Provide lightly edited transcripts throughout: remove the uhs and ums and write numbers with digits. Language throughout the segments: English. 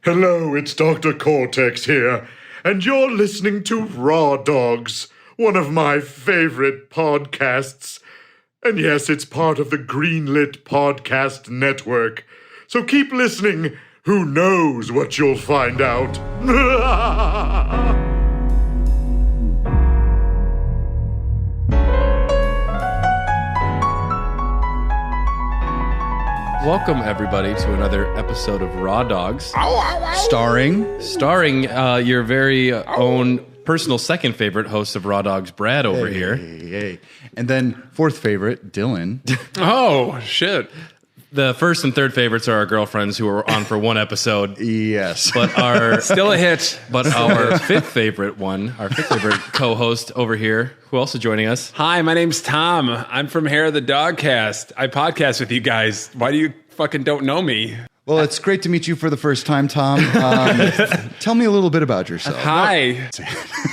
Hello, it's Dr. Cortex here, and you're listening to Raw Dogs, one of my favorite podcasts. And yes, it's part of the Greenlit Podcast Network. So keep listening. Who knows what you'll find out? Welcome, everybody, to another episode of Raw Dogs. Starring Your very own personal second favorite host of Raw Dogs, Brad, over here. Hey. And then fourth favorite, Dylan. Oh, shit. The first and third favorites are our girlfriends who were on for one episode. Yes. But our Still a hit. But our fifth favorite co-host over here, who else is joining us? Hi, my name's Tom. I'm from Hair of the Dogcast. I podcast with you guys. Why do you fucking don't know me? Well, it's great to meet you for the first time, Tom. Tell me a little bit about yourself. Hi.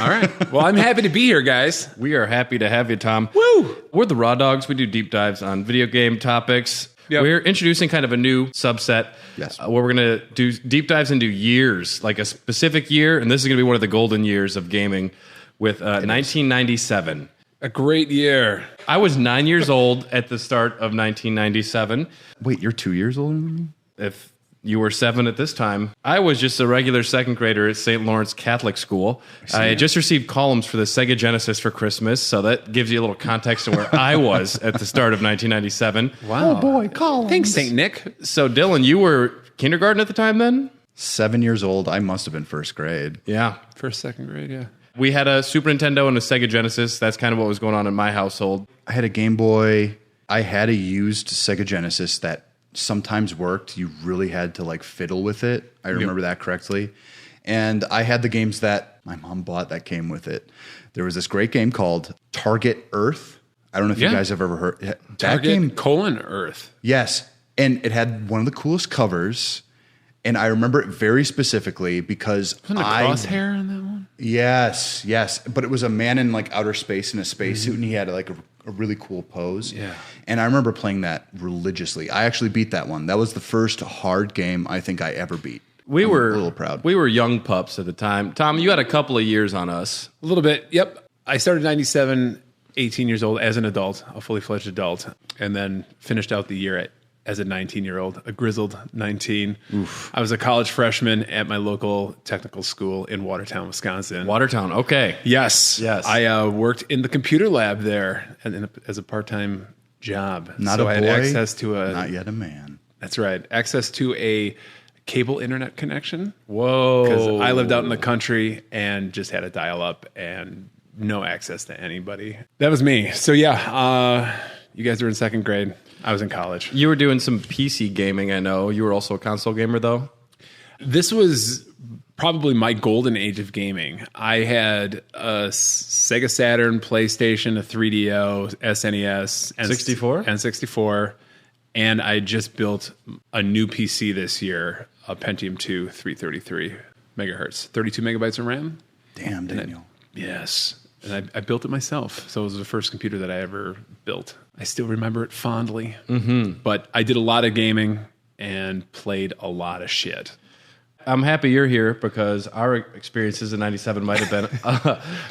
All right. Well, I'm happy to be here, guys. We are happy to have you, Tom. Woo! We're the Raw Dogs. We do deep dives on video game topics. Yep. We're introducing kind of a new subset where we're going to do deep dives into years, like a specific year, and this is going to be one of the golden years of gaming with 1997. A great year. I was 9 years old at the start of 1997. Wait, you're 2 years older than me? If you were 7 at this time, I was just a regular second grader at St. Lawrence Catholic School. I had just received columns for the Sega Genesis for Christmas, so that gives you a little context of where I was at the start of 1997. Wow. Oh, boy, columns. Thanks, St. Nick. So, Dylan, you were kindergarten at the time then? 7 years old. I must have been first grade. Yeah. First, second grade, yeah. We had a Super Nintendo and a Sega Genesis. That's kind of what was going on in my household. I had a Game Boy. I had a used Sega Genesis that sometimes worked. You really had to like fiddle with it. I remember that correctly. And I had the games that my mom bought that came with it. There was this great game called Target Earth. I don't know if you guys have ever heard that Target game. Earth. Yes. And it had one of the coolest covers. And I remember it very specifically because Wasn't the crosshair on that one? Yes. But it was a man in like outer space in a spacesuit, and he had like a really cool pose. Yeah. And I remember playing that religiously. I actually beat that one. That was the first hard game I think I ever beat. I'm a little proud. We were young pups at the time. Tom, you had a couple of years on us. A little bit, yep. I started 97, 18 years old as an adult, a fully fledged adult, and then finished out the year as a 19-year-old, a grizzled 19. Oof. I was a college freshman at my local technical school in Watertown, Wisconsin. Watertown, okay. Yes. I worked in the computer lab there as a part-time job. Not so a I boy, had access to not yet a man. That's right. Access to a cable internet connection. Whoa. Because I lived out in the country and just had a dial-up and no access to anybody. That was me. So yeah, you guys were in second grade. I was in college. You were doing some PC gaming, I know. You were also a console gamer, though? This was probably my golden age of gaming. I had a Sega Saturn, PlayStation, a 3DO, SNES, N64, and I just built a new PC this year, a Pentium 2 333 megahertz, 32 megabytes of RAM. Damn, Daniel. Yes. And I built it myself. So it was the first computer that I ever built. I still remember it fondly. Mm-hmm. But I did a lot of gaming and played a lot of shit. I'm happy you're here because our experiences in 97 might have been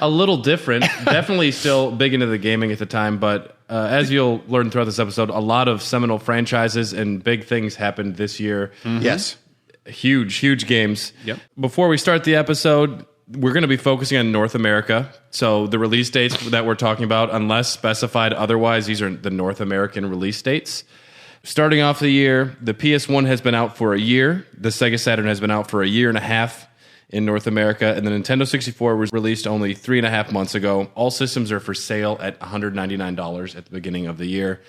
a little different. Definitely still big into the gaming at the time. But as you'll learn throughout this episode, a lot of seminal franchises and big things happened this year. Mm-hmm. Yes. Huge games. Yep. Before we start the episode, we're going to be focusing on North America. So the release dates that we're talking about, unless specified otherwise, these are the North American release dates. Starting off the year, the PS1 has been out for a year. The Sega Saturn has been out for a year and a half in North America. And the Nintendo 64 was released only 3.5 months ago. All systems are for sale at $199 at the beginning of the year.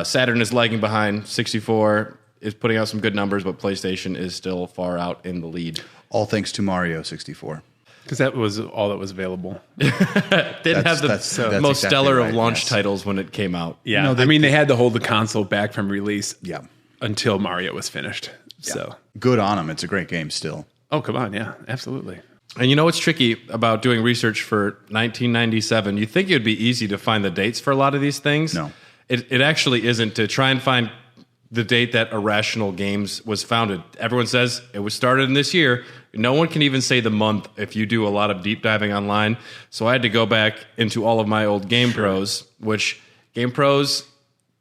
Saturn is lagging behind. 64 is putting out some good numbers, but PlayStation is still far out in the lead. All thanks to Mario 64. Because that was all that was available. Didn't have the most exactly stellar right, of launch yes. titles when it came out. Yeah. I mean, they had to hold the console back from release until Mario was finished. Yeah. So good on them. It's a great game still. Oh, come on. Yeah, absolutely. And you know what's tricky about doing research for 1997? You think it would be easy to find the dates for a lot of these things. No. It actually isn't. To try and find the date that Irrational Games was founded. Everyone says it was started in this year. No one can even say the month if you do a lot of deep diving online. So I had to go back into all of my old Game Pros, which Game Pros,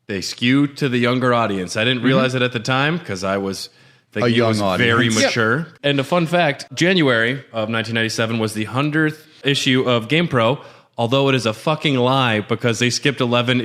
they skew to the younger audience. I didn't realize it at the time because I was thinking it was very mature. And a fun fact, January of 1997 was the 100th issue of Game Pro, although it is a fucking lie because they skipped 11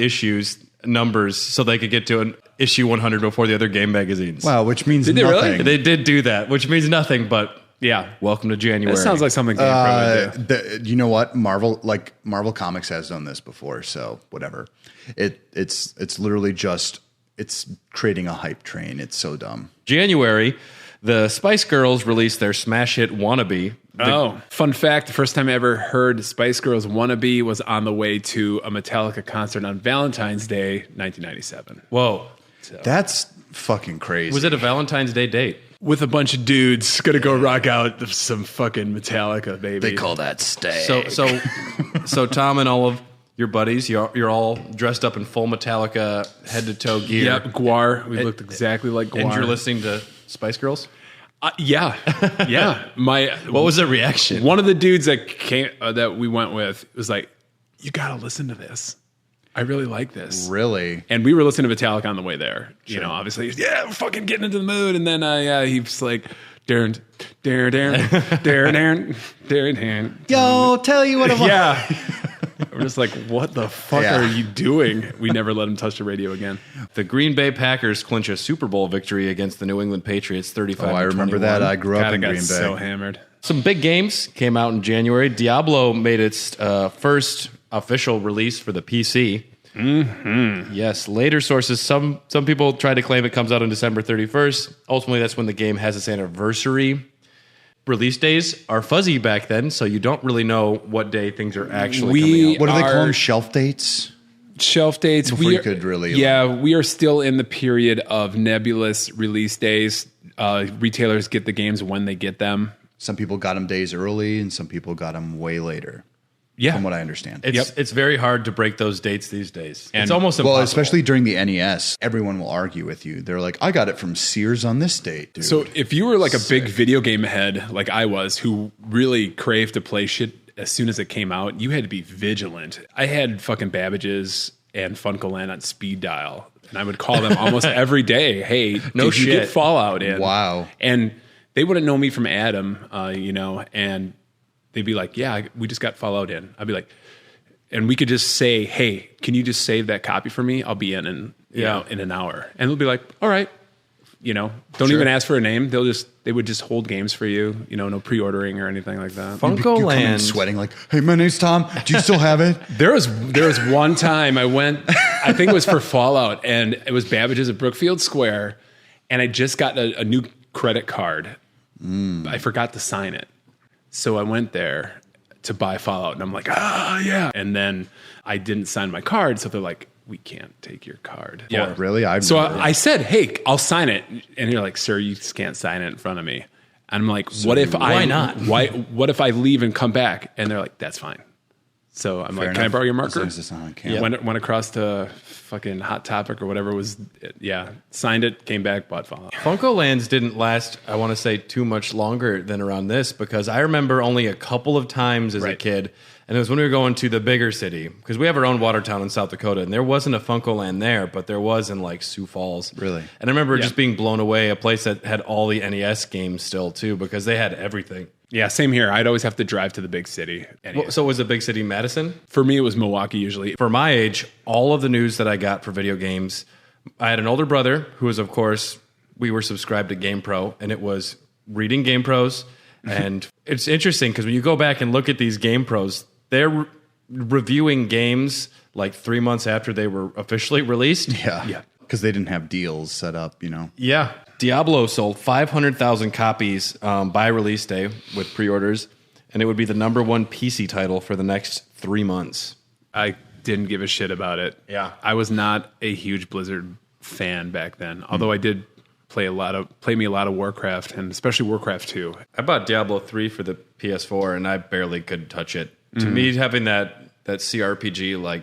numbers so they could get to an issue 100 before the other game magazines. Wow, which means Did they nothing. really? They did do that, which means nothing, but Yeah. welcome to January. That sounds like something Game Pro would do. You know what? Marvel Comics has done this before, so whatever. It's literally just it's creating a hype train. It's so dumb. January, the Spice Girls released their smash hit Wannabe. Fun fact, the first time I ever heard Spice Girls Wannabe was on the way to a Metallica concert on Valentine's Day, 1997. Whoa. That's fucking crazy. Was it a Valentine's Day date? With a bunch of dudes, gonna go rock out some fucking Metallica, baby. They call that stag. So Tom and all of your buddies, you're all dressed up in full Metallica head to toe gear. Yep, Guar. We looked exactly like Guar. And you're listening to Spice Girls? Yeah. What was the reaction? One of the dudes that came that we went with was like, "You gotta listen to this. I really like this." Really? And we were listening to Metallica on the way there. Sure. You know, obviously, we're fucking getting into the mood. And then, he was like, Darren. Yo, tell you what I want. Yeah. We're just like, what the fuck are you doing? We never let him touch the radio again. The Green Bay Packers clinch a Super Bowl victory against the New England Patriots, 35-21. I remember that. I grew up in Green Bay. So hammered. Some big games came out in January. Diablo made its first official release for the PC. Mm-hmm. Yes, later sources, some people try to claim it comes out on December 31st. Ultimately, that's when the game has its anniversary. Release days are fuzzy back then, so you don't really know what day things are actually coming out. What do they call them? Shelf dates? Shelf dates. Before you could really... we are still in the period of nebulous release days. Retailers get the games when they get them. Some people got them days early, and some people got them way later. Yeah. From what I understand. It's very hard to break those dates these days. And it's almost impossible. Well, especially during the NES, everyone will argue with you. They're like, I got it from Sears on this date, dude. So if you were like a big video game head, like I was, who really craved to play shit as soon as it came out, you had to be vigilant. I had fucking Babbage's and Funkoland on speed dial, and I would call them almost every day. Hey, did you get Fallout in? Wow. And they wouldn't know me from Adam, and they'd be like, yeah, we just got Fallout in. I'd be like, and we could just say, hey, can you just save that copy for me? I'll be in an hour. And they'll be like, all right. Don't even ask for a name. They would just hold games for you, no pre-ordering or anything like that. You come in sweating like, hey, my name's Tom. Do you still have it? There was one time I went, I think it was for Fallout, and it was Babbage's at Brookfield Square, and I just got a new credit card. I forgot to sign it. So I went there to buy Fallout, and I'm like, yeah. And then I didn't sign my card, so they're like, we can't take your card. Yeah, really? I said, hey, I'll sign it. And you're like, sir, you just can't sign it in front of me. And I'm like, why not? What if I leave and come back? And they're like, that's fine. So I'm like, can I borrow your marker? Went across to fucking Hot Topic or whatever it was. Signed it, came back, bought Fallout. Funkolands didn't last, I want to say, too much longer than around this, because I remember only a couple of times as a kid, and it was when we were going to the bigger city, because we have our own Watertown in South Dakota, and there wasn't a Funkoland there, but there was in like Sioux Falls. Really? And I remember just being blown away, a place that had all the NES games still too, because they had everything. Yeah, same here. I'd always have to drive to the big city. So was the big city Madison? For me, it was Milwaukee usually. For my age, all of the news that I got for video games, I had an older brother who was, of course, we were subscribed to GamePro, and it was reading GamePros. And it's interesting because when you go back and look at these GamePros, they're reviewing games like 3 months after they were officially released. Yeah. Because they didn't have deals set up, Yeah. Diablo sold 500,000 copies by release day with pre-orders, and it would be the number one PC title for the next 3 months. I didn't give a shit about it. Yeah. I was not a huge Blizzard fan back then, although I did play me a lot of Warcraft, and especially Warcraft 2. I bought Diablo 3 for the PS4, and I barely could touch it. To me, having that CRPG like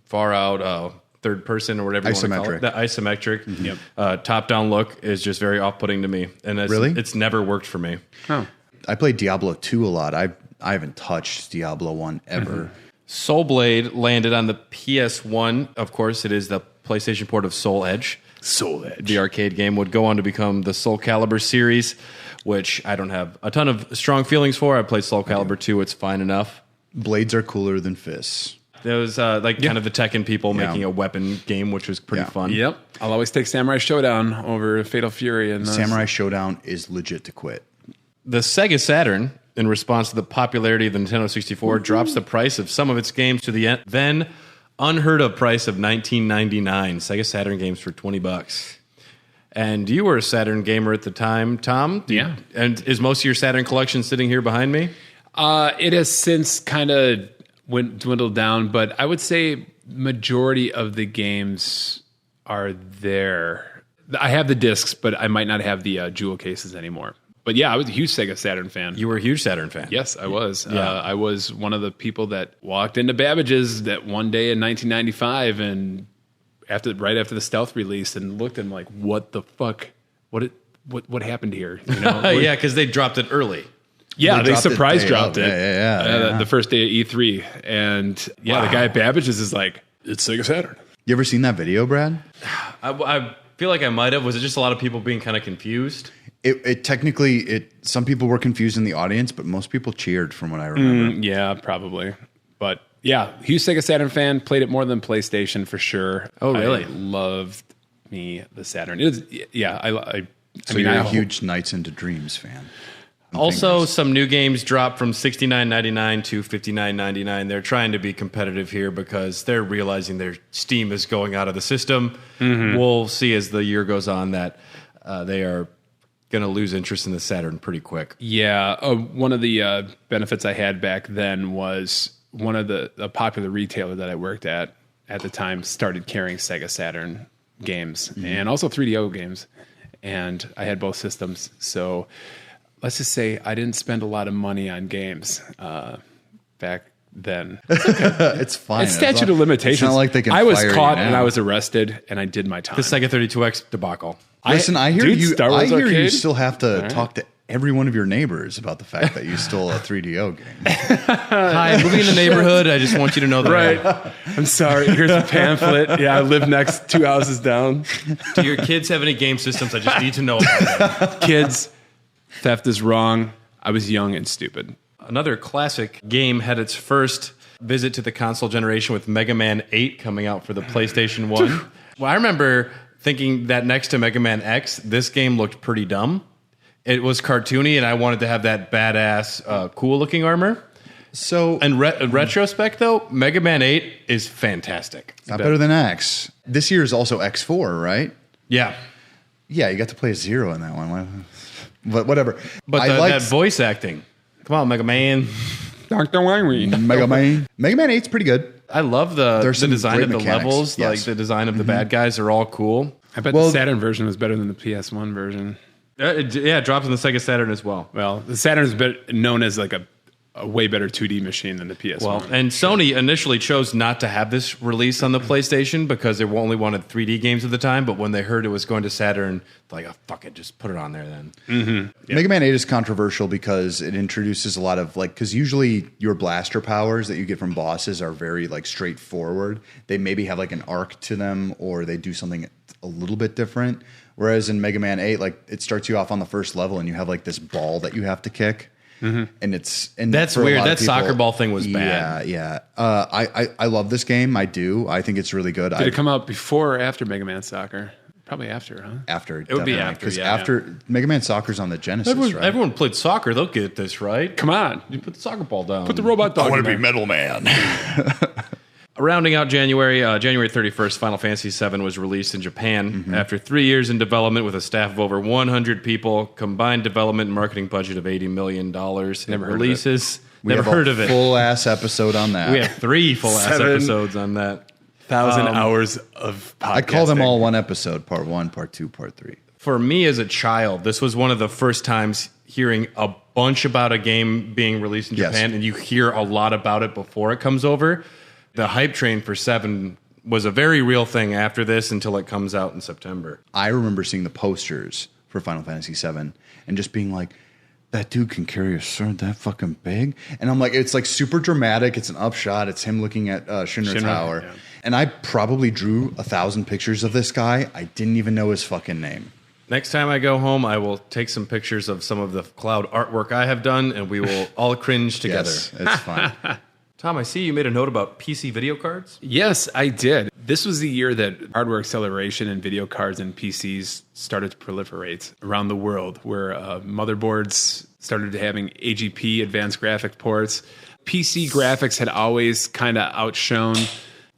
far out, third person or whatever you want to call it. The isometric top-down look is just very off-putting to me. And it's never worked for me. Oh. I played Diablo 2 a lot. I haven't touched Diablo 1 ever. Soul Blade landed on the PS1. Of course, it is the PlayStation port of Soul Edge. Soul Edge. The arcade game would go on to become the Soul Calibur series, which I don't have a ton of strong feelings for. I played Soul Calibur 2. It's fine enough. Blades are cooler than fists. There was kind of the Tekken people making a weapon game, which was pretty fun. Yep. I'll always take Samurai Showdown over Fatal Fury. And Samurai Showdown is legit to quit. The Sega Saturn, in response to the popularity of the Nintendo 64, drops the price of some of its games to the then unheard of price of $19.99. Sega Saturn games for $20. And you were a Saturn gamer at the time, Tom. Yeah. And is most of your Saturn collection sitting here behind me? It has since kind of dwindled down, but I would say majority of the games are there. I have the discs, but I might not have the jewel cases anymore. But yeah, I was a huge Sega Saturn fan. You were a huge Saturn fan. Yes, I was. Yeah. I was one of the people that walked into Babbage's that one day in 1995 and right after the Stealth release and looked and like, what the fuck? What happened here? You know? Yeah, because they dropped it early. Yeah, they surprise dropped it. Yeah. The first day at E3. And the guy at Babbage's is like, it's Sega Saturn. You ever seen that video, Brad? I feel like I might have. Was it just a lot of people being kind of confused? It technically, some people were confused in the audience, but most people cheered from what I remember. Yeah, probably. But yeah, huge Sega Saturn fan. Played it more than PlayStation for sure. Oh, really? I loved the Saturn. It was, So you're a huge Nights into Dreams fan. Also, some new games dropped from $69.99 to $59.99. They're trying to be competitive here because they're realizing their Steam is going out of the system. Mm-hmm. We'll see as the year goes on that they are going to lose interest in the Saturn pretty quick. Yeah, one of the benefits I had back then was one of the popular retailer that I worked at the time started carrying Sega Saturn games and also 3DO games, and I had both systems. So let's just say I didn't spend a lot of money on games back then. It's fine. It's statute of limitations. It's not like they can. I was fire caught you now. and I was arrested, and I did my time. The Sega 32X debacle. Listen, I hear you. Star Wars I hear you Arcade? still have to talk to every one of your neighbors about the fact that you stole a 3DO game. Hi, I'm moving in the neighborhood. I just want you to know that. Right. I'm sorry. Here's a pamphlet. Yeah, I live next 2 houses down. Do your kids have any game systems? I just need to know about them. Kids, theft is wrong. I was young and stupid. Another classic game had its first visit to the console generation with Mega Man 8 coming out for the PlayStation 1. Well, I remember thinking that next to Mega Man X, this game looked pretty dumb. It was cartoony, and I wanted to have that badass, cool-looking armor. So, in retrospect, though, Mega Man 8 is fantastic. not better than X. This year is also X4, right? Yeah. Yeah, you got to play a 0 in that one. But whatever. But that voice acting. Come on, Mega Man. Dr. Wangry. Mega Man. Mega Man 8's pretty good. I love the design of the mechanics. levels. Yes. Like the design of the bad guys are all cool. I bet the Saturn version was better than the PS1 version. It drops on the Sega Saturn as well. Well, the Saturn is known as like a way better 2D machine than the PS1. Well, and Sony initially chose not to have this release on the PlayStation because they only wanted 3D games at the time. But when they heard it was going to Saturn, they're like, oh, fuck it, just put it on there then. Mm-hmm. Yeah. Mega Man 8 is controversial because it introduces a lot of because usually your blaster powers that you get from bosses are very straightforward. They maybe have an arc to them, or they do something a little bit different. Whereas in Mega Man 8, it starts you off on the first level and you have this ball that you have to kick. Mm-hmm. And that's weird. That soccer ball thing was bad. Yeah. I love this game. I do. I think it's really good. Did it come out before or after Mega Man Soccer? Probably after, huh? After. It would be after. Because after Mega Man Soccer's on the Genesis, right? Everyone played soccer. They'll get this, right? Come on. You put the soccer ball down. Put the robot dog. I want to be Metal Man. Rounding out January 31st, Final Fantasy VII was released in Japan after 3 years in development with a staff of over 100 people, combined development and marketing budget of $80 million. Never releases. Never heard of it. Full ass episode on that. We have 3 full ass episodes on that. 1,000 hours of podcasting. I call them all one episode, part 1, part 2, part 3. For me as a child, this was one of the first times hearing a bunch about a game being released in Japan, and you hear a lot about it before it comes over. The hype train for 7 was a very real thing after this until it comes out in September. I remember seeing the posters for Final Fantasy VII and just being like, that dude can carry a sword that fucking big? And I'm like, it's like super dramatic. It's an upshot. It's him looking at Shinra Tower. Yeah. And I probably drew 1,000 pictures of this guy. I didn't even know his fucking name. Next time I go home, I will take some pictures of some of the cloud artwork I have done, and we will all cringe together. Yes, it's fine. Tom, I see you made a note about PC video cards. Yes, I did. This was the year that hardware acceleration and video cards and PCs started to proliferate around the world, where motherboards started having AGP, advanced graphic ports. PC graphics had always kind of outshone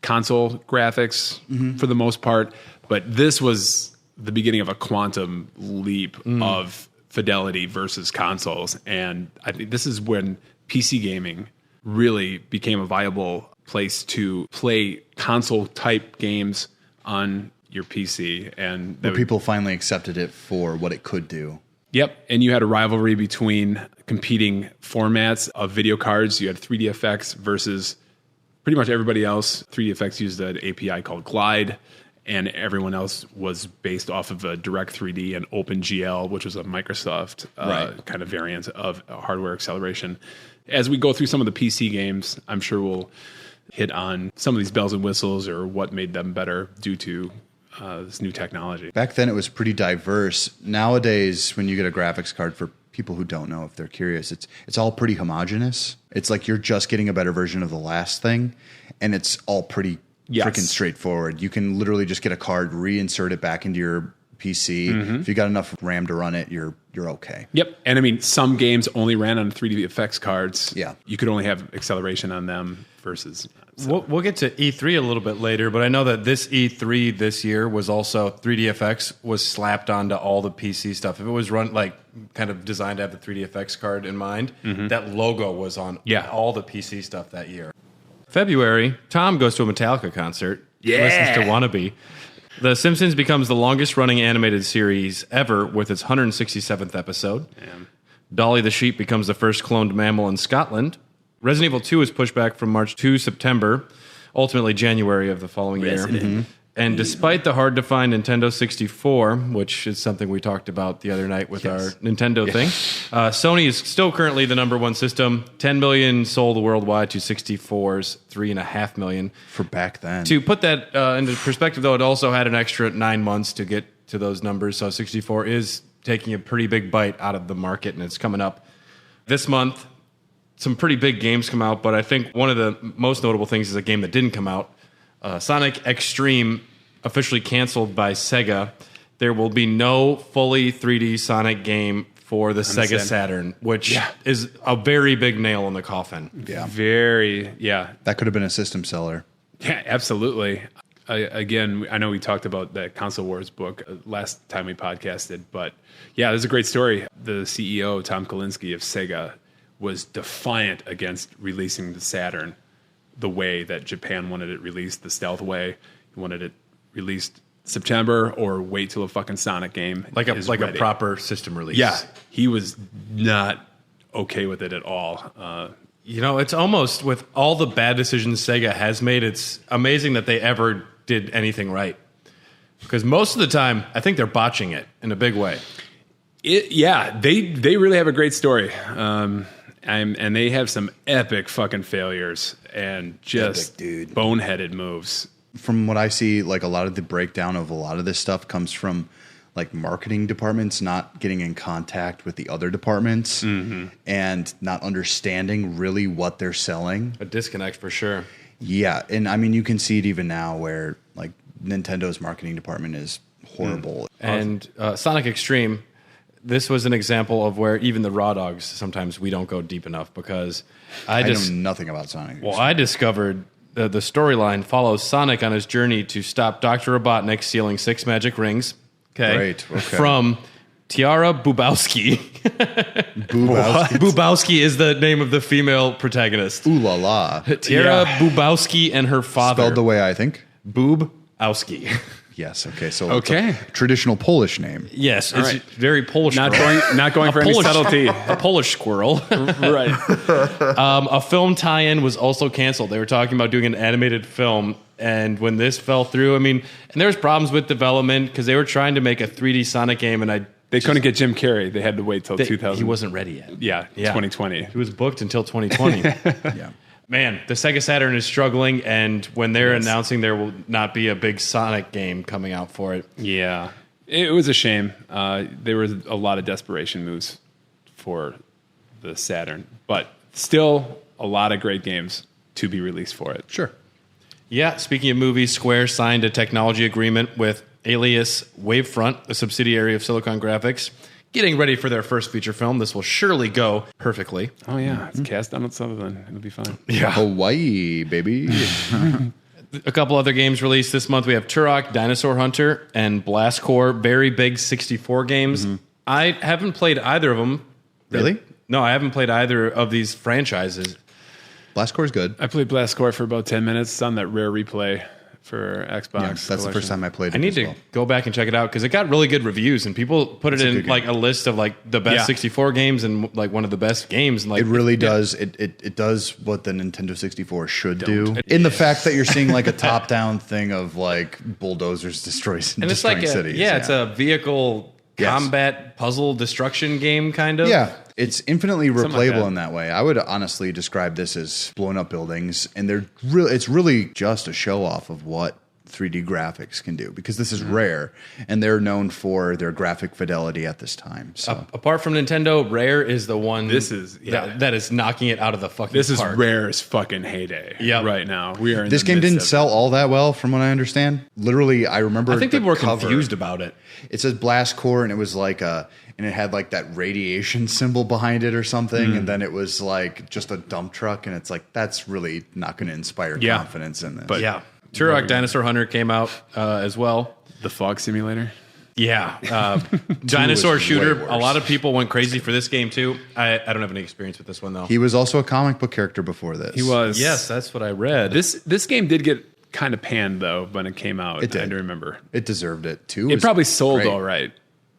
console graphics for the most part, but this was the beginning of a quantum leap of fidelity versus consoles. And I think this is when PC gaming really became a viable place to play console-type games on your PC. And people finally accepted it for what it could do. Yep, and you had a rivalry between competing formats of video cards. You had 3DFX versus pretty much everybody else. 3DFX used an API called Glide, and everyone else was based off of a Direct3D and OpenGL, which was a Microsoft kind of variant of hardware acceleration. As we go through some of the PC games, I'm sure we'll hit on some of these bells and whistles or what made them better due to this new technology. Back then, it was pretty diverse. Nowadays, when you get a graphics card, for people who don't know, if they're curious, it's all pretty homogenous. It's like you're just getting a better version of the last thing, and it's all pretty freaking straightforward. You can literally just get a card, reinsert it back into your PC. If you got enough RAM to run it, you're okay. Yep. And I mean, some games only ran on 3DFX cards. Yeah. You could only have acceleration on them versus... We'll get to E3 a little bit later, but I know that this E3 this year was also 3DFX was slapped onto all the PC stuff. If it was run like kind of designed to have the 3DFX card in mind, that logo was on all the PC stuff that year. February, Tom goes to a Metallica concert. Yeah. Listens to Wannabe. The Simpsons becomes the longest-running animated series ever with its 167th episode. Damn. Dolly the sheep becomes the first cloned mammal in Scotland. Resident Evil 2 is pushed back from March to September, ultimately January of the following year. And despite the hard-to-find Nintendo 64, which is something we talked about the other night with our Nintendo thing, Sony is still currently the number one system. 10 million sold worldwide to 64's 3.5 million. For back then. To put that into perspective, though, it also had an extra 9 months to get to those numbers. So 64 is taking a pretty big bite out of the market, and it's coming up this month. Some pretty big games come out, but I think one of the most notable things is a game that didn't come out. Sonic Extreme officially canceled by Sega. There will be no fully 3D Sonic game for the Sega Saturn, which is a very big nail in the coffin. Yeah. That could have been a system seller. Yeah, absolutely. Again, I know we talked about that Console Wars book last time we podcasted, but yeah, there's a great story. The CEO, Tom Kalinske of Sega, was defiant against releasing the Saturn the way that Japan wanted it released, the stealth way. He wanted it released September or wait till a fucking Sonic game like a proper system release. Yeah, he was not okay with it at all. It's almost with all the bad decisions Sega has made, it's amazing that they ever did anything right. Because most of the time, I think they're botching it in a big way. They really have a great story. And they have some epic fucking failures and just boneheaded moves. From what I see, like a lot of the breakdown of a lot of this stuff comes from like marketing departments not getting in contact with the other departments and not understanding really what they're selling. A disconnect for sure. Yeah, and I mean you can see it even now where like Nintendo's marketing department is horrible. And Sonic Extreme, this was an example of where even the Raw Dogs, sometimes we don't go deep enough because I know nothing about Sonic. Well, I discovered the storyline follows Sonic on his journey to stop Dr. Robotnik stealing 6 magic rings. Okay. From Tiara Boobowski. Boobowski is the name of the female protagonist. Ooh la la. Tiara Boobowski and her father. Spelled the way I think. Boobowski. Yes. Okay. So it's a traditional Polish name. Yes, it's very Polish. Not going for any subtlety. A Polish squirrel. Right. A film tie-in was also canceled. They were talking about doing an animated film And when this fell through, I mean, and there was problems with development because they were trying to make a 3D Sonic game, and they couldn't get Jim Carrey. They had to wait till 2000. He wasn't ready yet. Yeah, 2020. He was booked until 2020. Yeah. Man, the Sega Saturn is struggling, and when they're announcing there will not be a big Sonic game coming out for it. Yeah. It was a shame. There was a lot of desperation moves for the Saturn, but still a lot of great games to be released for it. Sure. Yeah, speaking of movies, Square signed a technology agreement with Alias Wavefront, a subsidiary of Silicon Graphics, getting ready for their first feature film. This will surely go perfectly. Oh, yeah. It's cast Donald Sutherland. It'll be fine. Yeah. Hawaii, baby. A couple other games released this month. We have Turok, Dinosaur Hunter, and Blast Corps, very big 64 games. I haven't played either of them. Really? No, I haven't played either of these franchises. Blast Corps is good. I played Blast Corps for about 10 minutes. It's on that rare replay for Xbox. Yeah, that's the first time I played it. I need to go back and check it out because it got really good reviews, and people put it in like a list of like the best 64 games and like one of the best games. And like it really does. It does what the Nintendo 64 should do. In the fact that you're seeing like a top-down thing of like bulldozers destroying cities. It's a vehicle combat puzzle destruction game kind of. Yeah. It's infinitely replayable in that way. I would honestly describe this as blowing up buildings, and it's really just a show off of what 3D graphics can do, because this is rare, and they're known for their graphic fidelity at this time. So apart from Nintendo, Rare is the one that is knocking it out of the fucking This park. is Rare's fucking heyday right now. We are in this game didn't sell all that well, from what I understand. Literally, I remember I think people were cover. confused about it. It says Blast Corps, and it was like and it had like that radiation symbol behind it or something, and then it was like just a dump truck, and it's like, that's really not going to inspire confidence in this. But Turok Dinosaur Hunter came out as well. The Fog Simulator. Yeah. Dinosaur Shooter. A lot of people went crazy for this game too. I don't have any experience with this one though. He was also a comic book character before this. He was. Yes, that's what I read. This game did get kind of panned though when it came out. It did. I do remember. It deserved it too. It probably sold all right.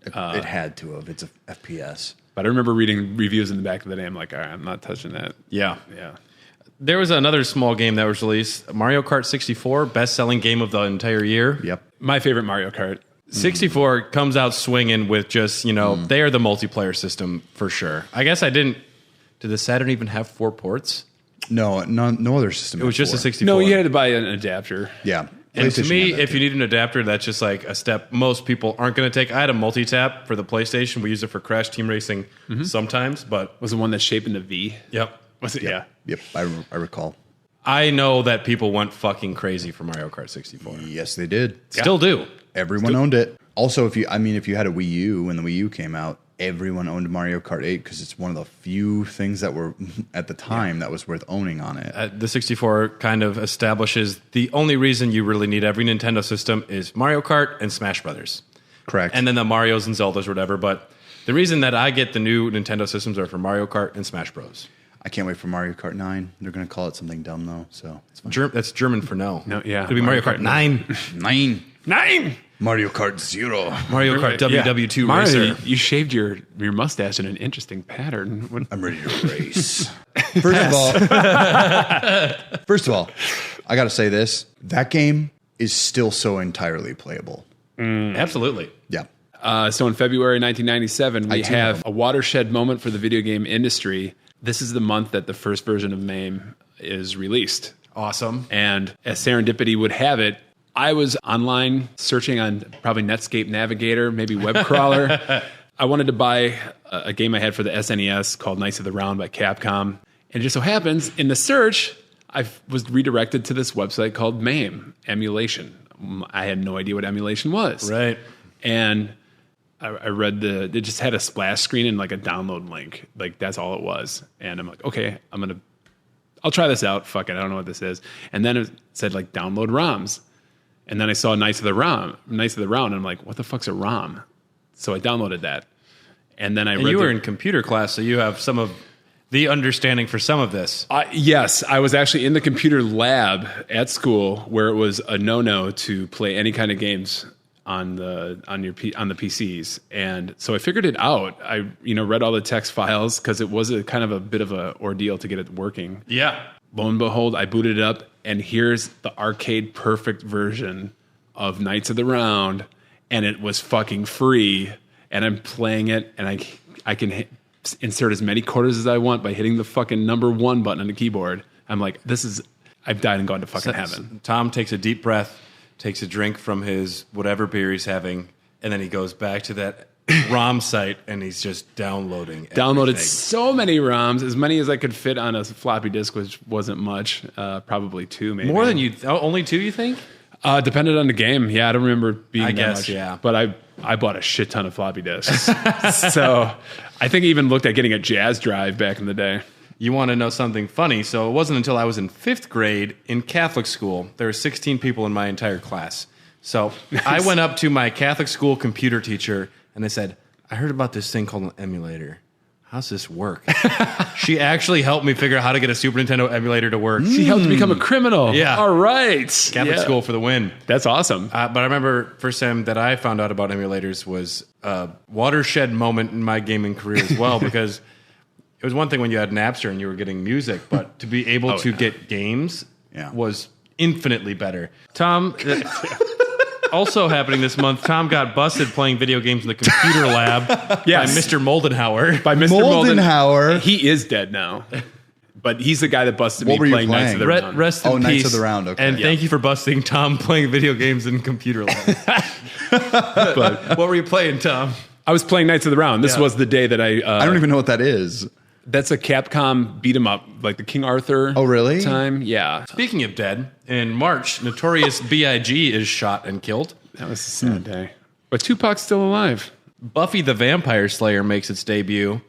It had to have. It's a FPS. But I remember reading reviews in the back of the day. I'm like, all right, I'm not touching that. Yeah. Yeah. There was another small game that was released, Mario Kart 64, best-selling game of the entire year. Yep. My favorite Mario Kart. 64 comes out swinging with just, they are the multiplayer system for sure. I guess did the Saturn even have 4 ports? No other system. It was just a 64. No, you had to buy an adapter. Yeah. And to me, if you need an adapter, that's just like a step most people aren't going to take. I had a multi-tap for the PlayStation. We use it for Crash Team Racing sometimes, but... Was the one that's shaped in a V? Yep. Was it? Yep. Yeah. Yep, I recall. I know that people went fucking crazy for Mario Kart 64. Yes, they did. Still do. Everyone owned it. Also, if you had a Wii U when the Wii U came out, everyone owned Mario Kart 8 because it's one of the few things that were at the time that was worth owning on it. The 64 kind of establishes the only reason you really need every Nintendo system is Mario Kart and Smash Brothers. Correct. And then the Marios and Zeldas or whatever. But the reason that I get the new Nintendo systems are for Mario Kart and Smash Bros. I can't wait for Mario Kart 9. They're going to call it something dumb, though, so it's fine. That's German for no. No, yeah. It'll be Mario Kart 9. 9! Mario Kart 0. Mario Kart WW2 Mario, Racer. you shaved your mustache in an interesting pattern. I'm ready to race. First of all, I got to say this. That game is still so entirely playable. Absolutely. Yeah. So in February 1997, we have a watershed moment for the video game industry. This is the month that the first version of MAME is released. Awesome. And as serendipity would have it, I was online searching on probably Netscape Navigator, maybe web crawler. I wanted to buy a game I had for the SNES called Knights of the Round by Capcom. And it just so happens, in the search, I was redirected to this website called MAME, Emulation. I had no idea what emulation was. Right. And I read it just had a splash screen and like a download link. Like that's all it was. And I'm like, okay, I'll try this out. Fuck it. I don't know what this is. And then it said like download ROMs. And then I saw Knights of the Round. And I'm like, what the fuck's a ROM? So I downloaded that. And then you were in computer class, so you have some of the understanding for some of this. Yes, I was actually in the computer lab at school where it was a no-no to play any kind of games on the PCs, and so I figured it out. I read all the text files because it was a kind of a bit of a ordeal to get it working. Yeah, lo and behold, I booted it up, and here's the arcade perfect version of Knights of the Round, and it was fucking free, and I'm playing it, and I can insert as many quarters as I want by hitting the fucking number 1 button on the keyboard. I'm like, I've died and gone to fucking heaven. Tom takes a deep breath, takes a drink from his whatever beer he's having, and then he goes back to that ROM site, and he's just downloading Downloaded everything. so many ROMs, as many as I could fit on a floppy disk, which wasn't much. Probably 2, maybe. More than only 2, you think? Depended on the game. Yeah, I don't remember being I that guess, much. yeah. But I bought a shit ton of floppy disks. So I think I even looked at getting a Jazz drive back in the day. You want to know something funny? So it wasn't until I was in 5th grade in Catholic school. There were 16 people in my entire class. So I went up to my Catholic school computer teacher, and I said, I heard about this thing called an emulator. How's this work? She actually helped me figure out how to get a Super Nintendo emulator to work. She helped become a criminal. Yeah. All right. Catholic school for the win. That's awesome. But I remember first time that I found out about emulators was a watershed moment in my gaming career as well, because it was one thing when you had Napster and you were getting music, but to be able to get games was infinitely better. Tom, also happening this month, Tom got busted playing video games in the computer lab by Mr. Moldenhauer. By Mr. Moldenhauer. He is dead now. But he's the guy that busted me playing Knights of the Round. Rest in peace. Knights of the Round, okay. And thank you for busting Tom playing video games in computer lab. But what were you playing, Tom? I was playing Knights of the Round. This was the day that I don't even know what that is. That's a Capcom beat 'em up, like the King Arthur time. Yeah. Speaking of dead, in March, Notorious B.I.G. is shot and killed. That was a sad day. But Tupac's still alive. Buffy the Vampire Slayer makes its debut.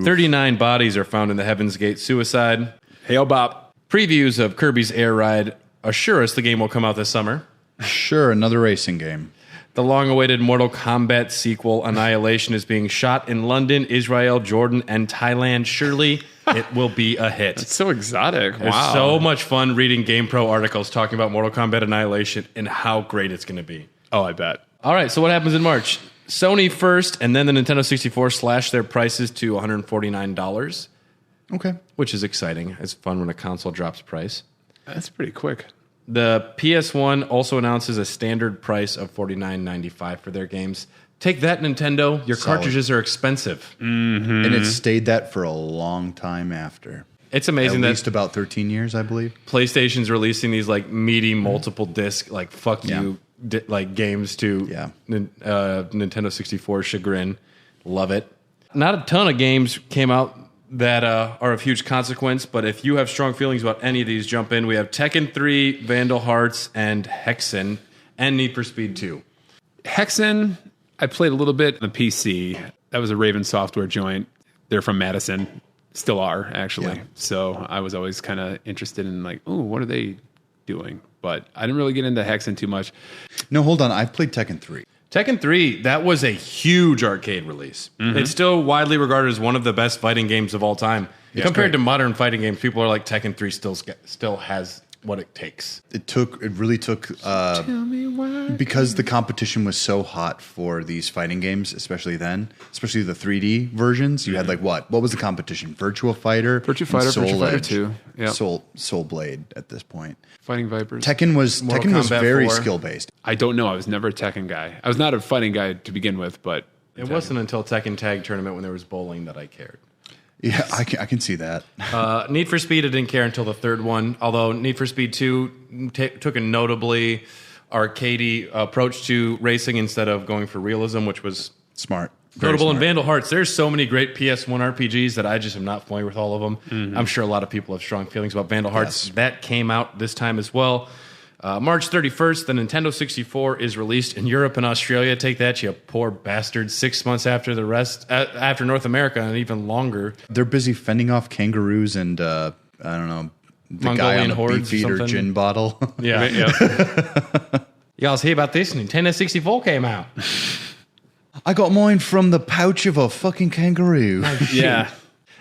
39 bodies are found in the Heaven's Gate suicide. Hail Bop. Previews of Kirby's Air Ride assure us the game will come out this summer. Sure, another racing game. The long-awaited Mortal Kombat sequel, Annihilation, is being shot in London, Israel, Jordan, and Thailand. Surely it will be a hit. It's so exotic. There's Wow. so much fun reading GamePro articles talking about Mortal Kombat Annihilation and how great it's going to be. Oh, I bet. All right, so what happens in March? Sony first, and then the Nintendo 64 slashed their prices to $149. Okay. Which is exciting. It's fun when a console drops price. That's pretty quick. The PS1 also announces a standard price of $49.95 for their games. Take that, Nintendo. Your cartridges are expensive. Mm-hmm. And it stayed that for a long time after. It's amazing At least about 13 years, I believe. PlayStation's releasing these like meaty multiple disc, like fuck you, like games to Nintendo 64 chagrin. Love it. Not a ton of games came out that are of huge consequence, but if you have strong feelings about any of these, jump in. We have Tekken 3, Vandal Hearts, and Hexen, and Need for Speed 2. Hexen, I played a little bit on the PC. That was a Raven Software joint. They're from Madison. Still are, actually. Yeah. So I was always kind of interested in like, oh, what are they doing? But I didn't really get into Hexen too much. No, hold on. I played Tekken 3. Tekken 3, that was a huge arcade release. Mm-hmm. It's still widely regarded as one of the best fighting games of all time. Yeah, compared to modern fighting games, people are like, Tekken 3 still has what it takes. It really took Tell me why. Because the competition was so hot for these fighting games, especially then, especially the 3D versions. You had like what was the competition? Virtua Fighter, Virtua Fighter 2, yeah, Soul Blade at this point. Fighting Vipers. Tekken was very skill based. I don't know. I was never a Tekken guy. I was not a fighting guy to begin with, but it wasn't until Tekken Tag Tournament when there was bowling that I cared. Yeah, I can see that. Need for Speed, I didn't care until the third one. Although Need for Speed 2 took a notably arcadey approach to racing instead of going for realism, which was smart. Notable in Vandal Hearts. There's so many great PS1 RPGs that I just am not familiar with all of them. Mm-hmm. I'm sure a lot of people have strong feelings about Vandal Hearts. Yes. That came out this time as well. March 31st, the Nintendo 64 is released in Europe and Australia. Take that, you poor bastard. 6 months after the rest, after North America, and even longer. They're busy fending off kangaroos and, I don't know, the Mongolian guy on the beef-eater gin bottle. Yeah. You guys hear about this? Nintendo 64 came out. I got mine from the pouch of a fucking kangaroo. Yeah.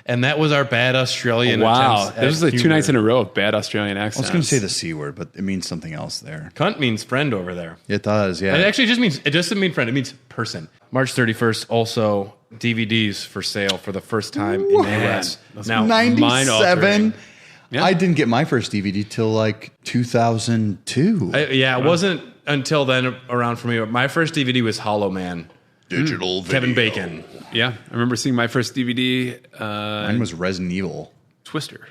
And that was our bad Australian wow. This was like 2 nights in a row of bad Australian accents. I was going to say the C word, but it means something else there. Cunt means friend over there. It does, yeah. It actually it doesn't mean friend, it means person. March 31st, also DVDs for sale for the first time in the US. Now, 97. Yeah. I didn't get my first DVD till like 2002. It wasn't until then around for me. My first DVD was Hollow Man. Digital video. Kevin Bacon. Yeah, I remember seeing my first DVD. Mine was Resident Evil. Twister.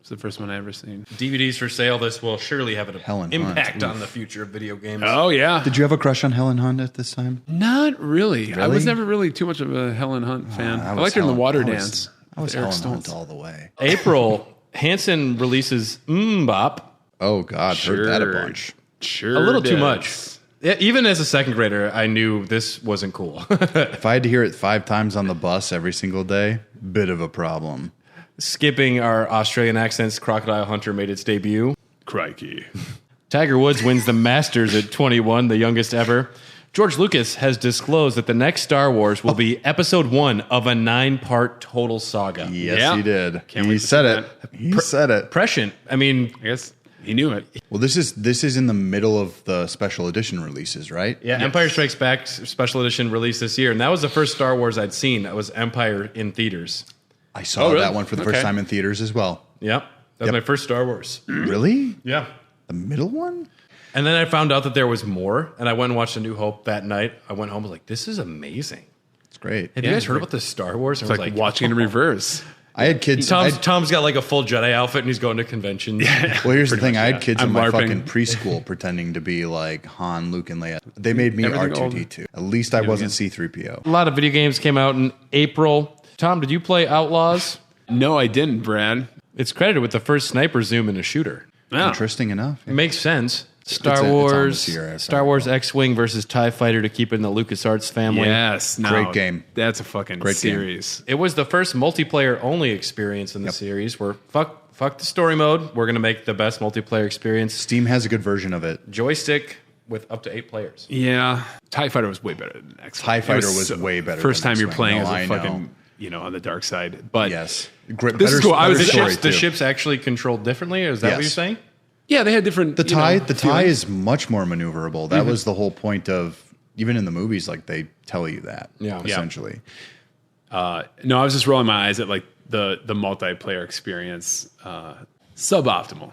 It's the first one I ever seen. DVDs for sale. This will surely have an Helen impact Hunt. on the future of video games. Oh yeah. Did you have a crush on Helen Hunt at this time? Not really. I was Really? never really too much of a Helen Hunt fan. I was liked her in the Helen- water I was- dance. I was with Eric Helen Hunt Stoltz. all the way. April, Hanson releases Bop. Oh God, heard that a bunch. Sure. A little too does. much. Yeah, even as a second grader, I knew this wasn't cool. If I had to hear it 5 times on the bus every single day, bit of a problem. Skipping our Australian accents, Crocodile Hunter made its debut. Crikey. Tiger Woods wins the Masters at 21, the youngest ever. George Lucas has disclosed that the next Star Wars will be episode 1 of a 9-part total saga. Yes, Yeah. he did. Can't He wait to said see it. He said it. Prescient. I mean, I guess he knew it. Well, this is in the middle of the special edition releases, right? yeah, Empire Strikes Back special edition released this year, and that was the first Star Wars I'd seen. That was Empire in theaters. I saw really? that one for the first Okay. time in theaters as well. Yep. That was my first Star Wars. Really? Yeah. The middle one? And then I found out that there was more, and I went and watched A New Hope that night. I went home and was like, this is amazing. It's great. Have you guys heard about the Star Wars? And It's like watching it in reverse. I had kids. Tom's got like a full Jedi outfit, and he's going to conventions. Well, here's the thing. I had kids I'm in my LARPing. fucking preschool pretending to be like Han, Luke, and Leia. They made me Everything old. R2D2. At least I wasn't C3PO. A lot of video games came out in April. Tom, did you play Outlaws? No, I didn't, Brad. It's credited with the first sniper zoom in a shooter. Oh. Interesting enough. It makes sense. Star It's on Wars, this year, if I Star Wars X-Wing versus TIE Fighter to keep it in the LucasArts family. Yes. No, Great game. That's a fucking Great game. series. It was the first multiplayer only experience in the series where fuck the story mode. We're going to make the best multiplayer experience. Steam has a good version of it. Joystick with up to 8 players. Yeah. TIE Fighter was way better than X. TIE Fighter was way better First than time you're X-Wing. playing No, as I a know. fucking, on the dark side. But Yes. Great. This is cool. I was- better story, The too. ships actually controlled differently? Is that what Yes. you're saying? yeah, they had different. The tie feelings. is much more maneuverable. That was the whole point of even in the movies. Like they tell you that. Yeah. Essentially. No, I was just rolling my eyes at like the multiplayer experience. Suboptimal.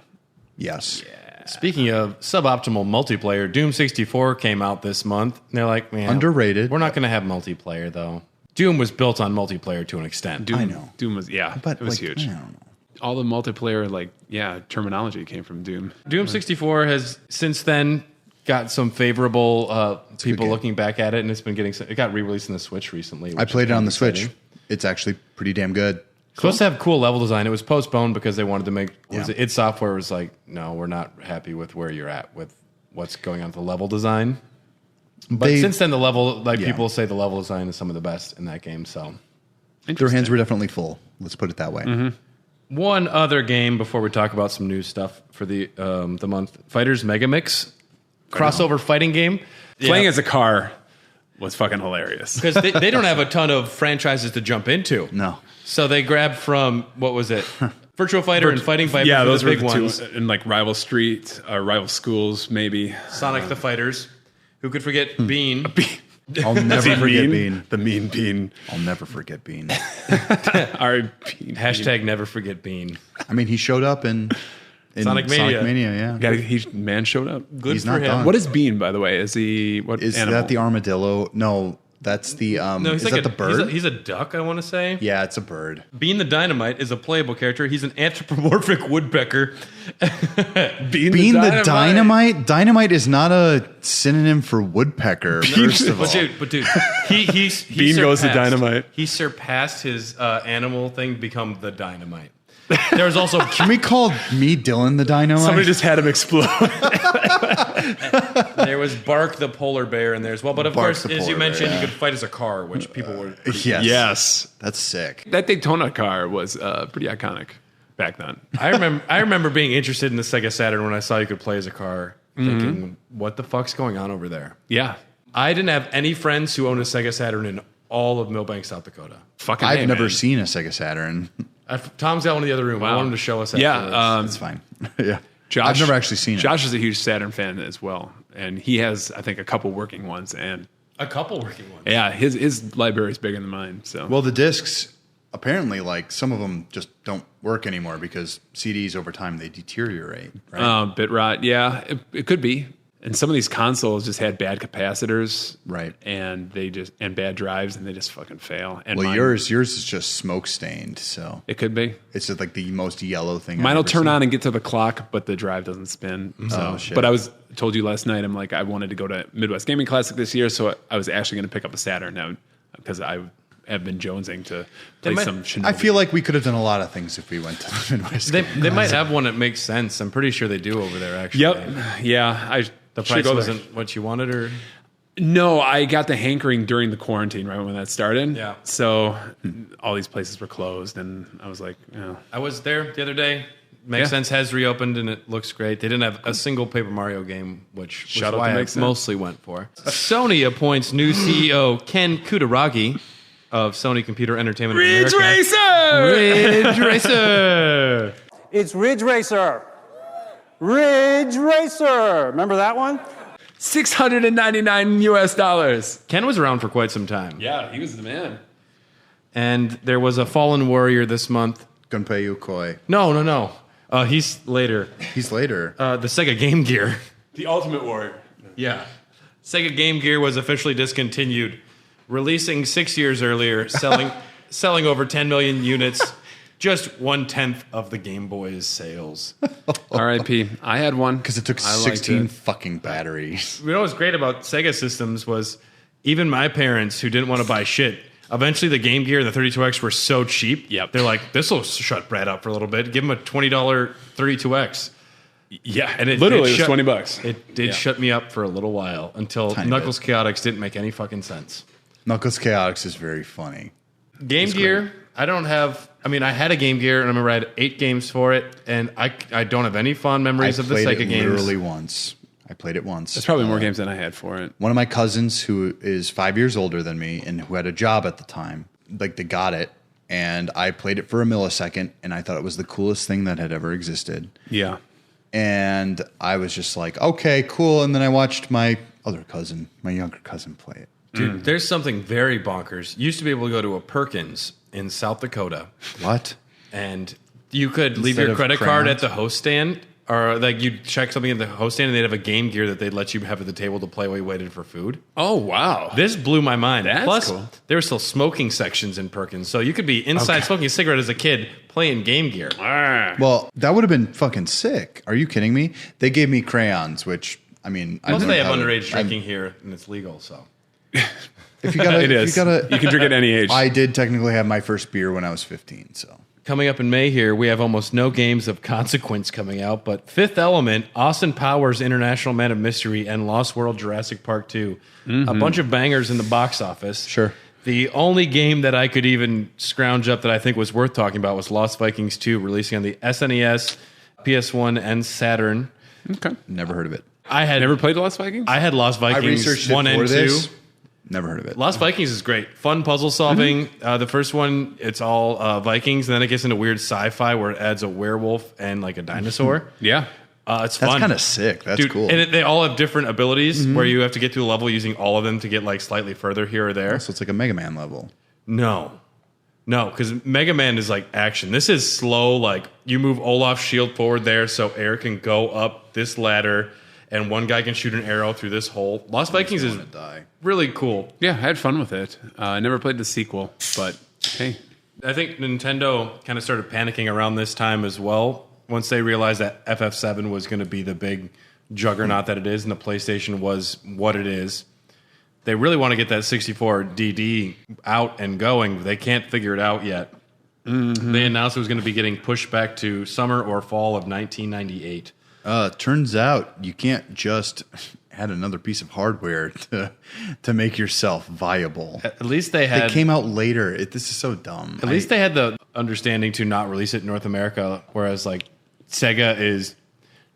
Yes. Speaking of suboptimal multiplayer, Doom 64 came out this month. And they're like, man, Underrated. We're not going to have multiplayer, though. Doom was built on multiplayer to an extent. Doom, I know. Doom was But it was like, huge. I don't know. All the multiplayer terminology came from Doom. Doom 64 has since then got some favorable people game. looking back at it, and it's been getting. It got re-released on the Switch recently. I which played is it on kind the of Switch. exciting. It's actually pretty damn good. Supposed to have cool level design. It was postponed because they wanted to make. Yeah. Id Software was like, no, we're not happy with where you're at with what's going on with the level design. But They- since then, the level Yeah. people say the level design is some of the best in that game. So Their hands were definitely full. Let's put it that way. one other game before we talk about some new stuff for the month: Fighters Mega Mix crossover fighting game. Playing as a car was fucking hilarious. because they don't have a ton of franchises to jump into. No. So they grabbed from what was it? Virtual Fighter and Fighting Viper. Yeah, were those the were big the ones. two in like Rival Street, Rival Schools, maybe. Sonic the Fighters. Who could forget Bean? I'll never forget Bean. The mean Bean. I'll never forget Bean. R.I.P. Hashtag never forget Bean. I mean, he showed up in Sonic Mania. Yeah. Man showed up. Good He's for not him. done. What is Bean, by the way? Is he what Is animal? that the armadillo? No, that's the. No, he's is like that the bird? He's a duck, I want to say. Yeah, it's a bird. Bean the Dynamite is a playable character. He's an anthropomorphic woodpecker. Bean the dynamite. Dynamite is not a synonym for woodpecker. First of all, But dude, he Bean goes to surpassed- dynamite. He surpassed his animal thing to become the dynamite. There was also can we call me Dylan the dynamite? Somebody just had him explode. there was Bark the polar bear in there as well. But of Bark course, the as you polar mentioned, bear, you could fight as a car, which people were. Yes. Yes. That's sick. That Daytona car was pretty iconic back then. I remember being interested in the Sega Saturn when I saw you could play as a car, thinking, "What the fuck's going on over there?" Yeah. I didn't have any friends who owned a Sega Saturn in all of Millbank, South Dakota. Fucking I've A, never man. seen a Sega Saturn. Tom's got one in the other room. I Wow. want him to show us. Yeah. afterwards. It's fine. Yeah. Josh, I've never actually seen it. Josh is a huge Saturn fan as well. And he has, I think, a couple working ones. And a couple working ones. yeah, his library is bigger than mine. So Well, the discs apparently, like, some of them just don't work anymore because CDs over time, they deteriorate, right? Bit rot, yeah, it could be. And some of these consoles just had bad capacitors, Right. And bad drives, and they just fucking fail. And Well, yours is just smoke stained, so it could be. it's just like the most yellow thing. Mine I've will ever turn seen. on and get to the clock, but the drive doesn't spin. So, shit. but I told you last night, I'm like, I wanted to go to Midwest Gaming Classic this year, so I was actually going to pick up a Saturn now because I have been jonesing to play some Shinobi. I feel like we could have done a lot of things if we went to the Midwest. They might have one that makes sense. I'm pretty sure they do over there, actually. Yep. Yeah. The price wasn't what you wanted, or? No, I got the hankering during the quarantine, right when that started. Yeah. So all these places were closed, and I was like, I was there the other day. Makes sense. Has reopened, and it looks great. They didn't have a single Paper Mario game, which was why I mostly went for. Sony appoints new CEO Ken Kutaragi of Sony Computer Entertainment Ridge of America. Racer! Ridge Racer! It's Ridge Racer. Ridge Racer. Remember that one? $699 US. Ken was around for quite some time. Yeah, he was the man. And there was a Fallen Warrior this month. Gunpei Yokoi. No. He's later. He's later. The Sega Game Gear. The Ultimate Warrior. Yeah. Sega Game Gear was officially discontinued, releasing 6 years earlier, selling over 10 million units, just 1/10 of the Game Boy's sales. R.I.P. I had one. Because it took I liked 16 it. fucking batteries. You know what's great about Sega systems was even my parents who didn't want to buy shit, eventually the Game Gear and the 32X were so cheap. Yep. They're like, this will shut Brad up for a little bit. Give him a $20 32X. Yeah, And it literally did it was $20. It did shut me up for a little while until Tiny Knuckles Chaotix didn't make any fucking sense. Knuckles Chaotix is very funny. Game Gear, I don't have. I mean, I had a Game Gear, and I remember I had 8 games for it, and I don't have any fond memories of the played Sega it games. literally once. I played it once. There's probably more games than I had for it. One of my cousins who is 5 years older than me and who had a job at the time, like they got it, and I played it for a millisecond, and I thought it was the coolest thing that had ever existed. Yeah. And I was just like, okay, cool. And then I watched my other cousin, my younger cousin, play it. Dude, there's something very bonkers. You used to be able to go to a Perkins in South Dakota, What? and you could leave Instead your of credit card crayons? at the host stand, or like you'd check something at the host stand, and they'd have a Game Gear that they'd let you have at the table to play while you waited for food. Oh, wow. This blew my mind. That's Plus, cool. there were still smoking sections in Perkins, so you could be inside smoking a cigarette as a kid playing Game Gear. Well, that would have been fucking sick. Are you kidding me? They gave me crayons, which, I mean... I Plus, learned they have how to- underage drinking here, and it's legal, so... If you gotta, It is. You gotta, You can drink at any age. I did technically have my first beer when I was 15, so... Coming up in May here, we have almost no games of consequence coming out, but Fifth Element, Austin Powers International Man of Mystery, and Lost World Jurassic Park 2. A bunch of bangers in the box office. Sure. The only game that I could even scrounge up that I think was worth talking about was Lost Vikings 2, releasing on the SNES, PS1, and Saturn. Okay. Never heard of it. I had Never played Lost Vikings? I had Lost I Vikings researched it 1 for and 2. this. Never heard of it. Lost Vikings is great. Fun puzzle solving. The first one, it's all Vikings, and then it gets into weird sci-fi where it adds a werewolf and like a dinosaur. Yeah. It's That's fun. kind of sick. That's Dude, cool. And they all have different abilities where you have to get through a level using all of them to get like slightly further here or there. So it's like a Mega Man level. No, because Mega Man is like action. This is slow. Like you move Olaf's shield forward there so air can go up this ladder and one guy can shoot an arrow through this hole. Lost Vikings is Die. really cool. Yeah, I had fun with it. I never played the sequel, but hey. I think Nintendo kind of started panicking around this time as well. Once they realized that FF7 was going to be the big juggernaut that it is and the PlayStation was what it is, they really want to get that 64 DD out and going. But they can't figure it out yet. They announced it was going to be getting pushed back to summer or fall of 1998. Turns out you can't just add another piece of hardware to make yourself viable. At least they had... It came out later. This is so dumb. At least they had the understanding to not release it in North America, whereas like Sega is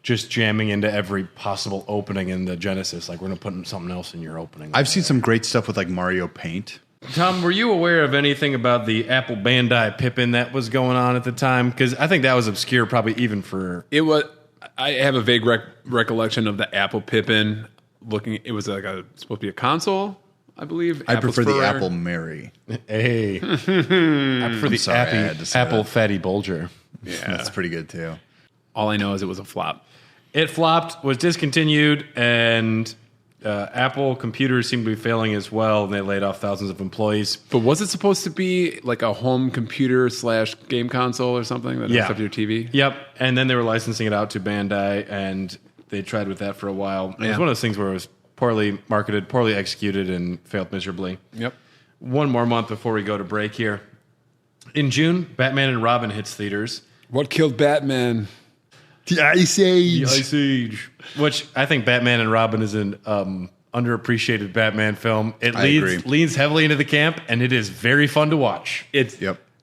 just jamming into every possible opening in the Genesis. Like we're going to put something else in your opening. I've seen some great stuff with like Mario Paint. Tom, were you aware of anything about the Apple Bandai Pippin that was going on at the time? Because I think that was obscure, probably even for... It was. I have a vague recollection of the Apple Pippin looking. It was like supposed to be a console. I believe. I Apple's prefer the rare. Apple Mary. Hey, I prefer the sorry, I had to say Apple that. Fatty Bulger. Yeah. That's pretty good too. All I know is it was a flop. It flopped, was discontinued, and Apple computers seem to be failing as well, and they laid off thousands of employees. But was it supposed to be like a home computer / game console or something that hooks up to your TV? Yep, and then they were licensing it out to Bandai, and they tried with that for a while. It was one of those things where it was poorly marketed, poorly executed, and failed miserably. Yep. One more month before we go to break here. In June, Batman and Robin hits theaters. What killed Batman? The Ice Age. The Ice Age. Which I think Batman and Robin is an underappreciated Batman film. It agree. leans heavily into the camp, and it is very fun to watch. It's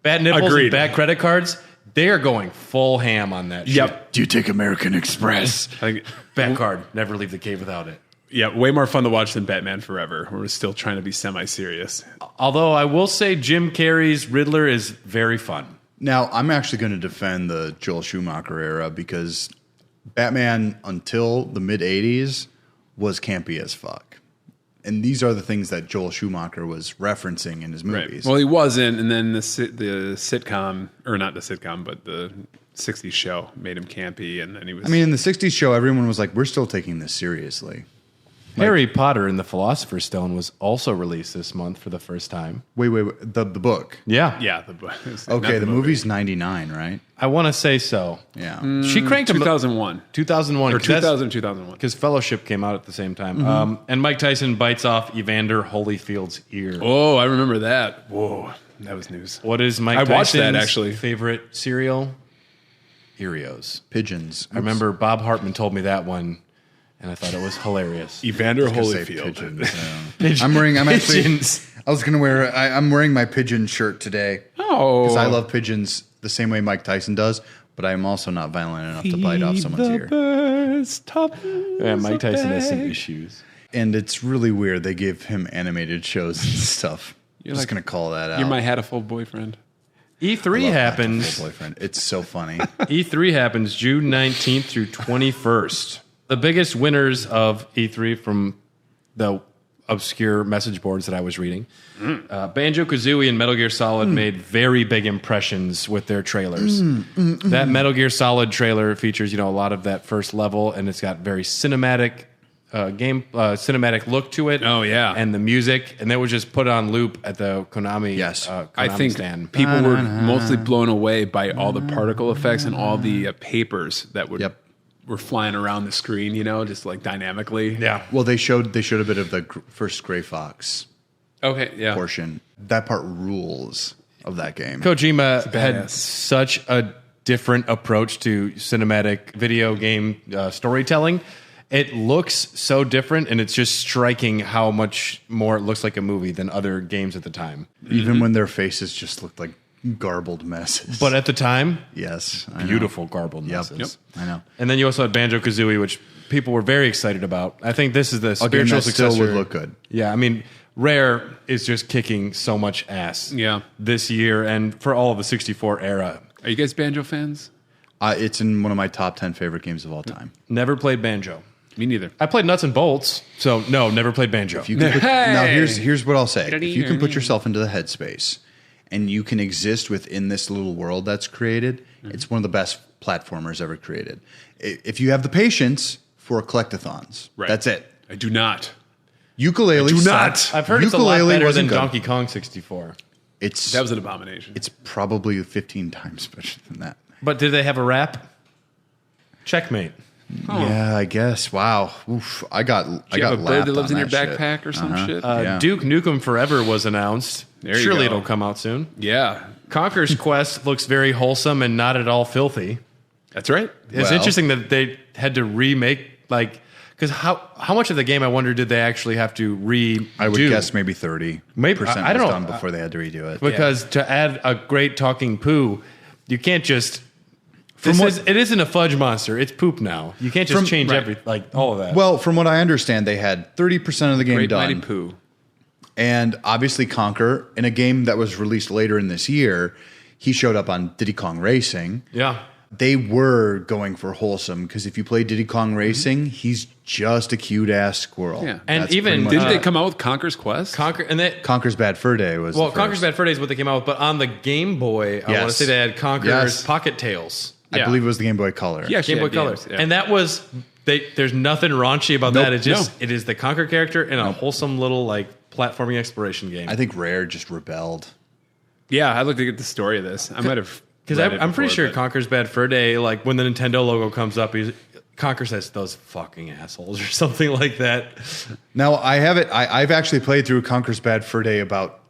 Bad nipples Agreed. and bad credit cards, they are going full ham on that shit. Yep. Do you take American Express? I think, Bad card. Never leave the cave without it. yeah, way more fun to watch than Batman Forever. We're still trying to be semi-serious. Although I will say Jim Carrey's Riddler is very fun. Now, I'm actually going to defend the Joel Schumacher era because Batman until the mid 80s was campy as fuck. And these are the things that Joel Schumacher was referencing in his movies. Well, he wasn't, and then the sitcom, or not the sitcom, but the 60s show made him campy, and then he was... I mean, in the 60s show, everyone was like, we're still taking this seriously. Harry Potter and the Philosopher's Stone was also released this month for the first time. Wait, the book. Yeah. yeah. Okay, the movie's 99, right? I want to say so. Yeah. She cranked 2001. 2001. Or 2001. Because Fellowship came out at the same time. And Mike Tyson bites off Evander Holyfield's ear. Oh, I remember that. Whoa, that was news. What is Mike I watched Tyson's that, actually. favorite cereal? Cheerios. Pigeons. I remember Bob Hartman told me that one, and I thought it was hilarious. Evander I was gonna say Holyfield. pigeons. I'm actually. Pigeons. I was gonna wear. I'm wearing my pigeon shirt today Oh. because I love pigeons the same way Mike Tyson does. But I am also not violent enough to bite off someone's ear. Yeah, Mike Tyson has some issues. And it's really weird. They give him animated shows and stuff. You're Just like- gonna call that out. You're my hatful boyfriend. E3 Love happens. Full Boyfriend. It's so funny. E3 happens June 19th through 21st. The biggest winners of E3 from the obscure message boards that I was reading, Banjo-Kazooie and Metal Gear Solid made very big impressions with their trailers. That Metal Gear Solid trailer features, a lot of that first level, and it's got very cinematic cinematic look to it. Oh, yeah. And the music, and they would just put it on loop at the Konami. Yes. Konami I think stand. people were mostly blown away by all the particle effects and all the papers that would were flying around the screen, just like dynamically. Yeah. Well, they showed a bit of the first Gray Fox Okay, yeah. portion. That part rules of that game. Kojima had badass. such a different approach to cinematic video game storytelling. It looks so different, and it's just striking how much more it looks like a movie than other games at the time. Even when their faces just looked like garbled messes. But at the time, yes, I know. beautiful garbled Yep. messes. I know. And then you also had Banjo-Kazooie, which people were very excited about. I think this is the A game spiritual that successor. still would look good. Yeah, I mean, Rare is just kicking so much ass Yeah. this year and for all of the 64 era. Are you guys Banjo fans? It's in one of my top 10 favorite games of all time. Never played Banjo. Me neither. I played Nuts and Bolts, so no, never played Banjo. If you can now here's what I'll say. If you can put yourself into the headspace and you can exist within this little world that's created, it's one of the best platformers ever created. If you have the patience for collectathons, Right. that's it. I do not. Ukulele. I do not. I've heard it's a lot Ukulele better wasn't than good. Donkey Kong 64. That was an abomination. It's probably 15 times better than that. But did they have a rap? Checkmate. Yeah, I guess. Wow. Oof. I got Do you have a bird lapped that lives on in your that shit. backpack or some shit? Yeah. Duke Nukem Forever was announced. There you Surely go. it'll come out soon. Yeah. Conquer's Quest looks very wholesome and not at all filthy. That's right. It's Well- interesting that they had to remake, because how much of the game, I wonder, did they actually have to redo? I would guess maybe 30% Maybe- I don't was know. done before they had to redo it. Because to add a great talking poo, you can't just... It isn't a fudge monster. It's poop now. You can't just change all of that. Well, from what I understand, they had 30% of the game Great Mighty done. Pooh. And obviously Conquer, in a game that was released later in this year, he showed up on Diddy Kong Racing. yeah. they were going for wholesome because if you play Diddy Kong Racing, he's just a cute ass squirrel. Yeah. And That's even- pretty much Didn't it. they come out with Conker's Quest? Conker's Bad Fur Day was the Conker's first. Bad Fur Day is what they came out with, but on the Game Boy, I want to Yes. say they had Conker's Yes. Pocket Tales. I Yeah. believe it was the Game Boy Color. Yeah, Game Boy Color. games, yeah. And that was there's nothing raunchy about that. It just no. it is the Conker character in a wholesome little like platforming exploration game. I think Rare just rebelled. Yeah, I'd like to get the story of this. I might have Because read it I'm pretty before, sure but- Conker's Bad Fur Day, like when the Nintendo logo comes up, Conker says those fucking assholes or something like that. Now I have it. I've actually played through Conker's Bad Fur Day about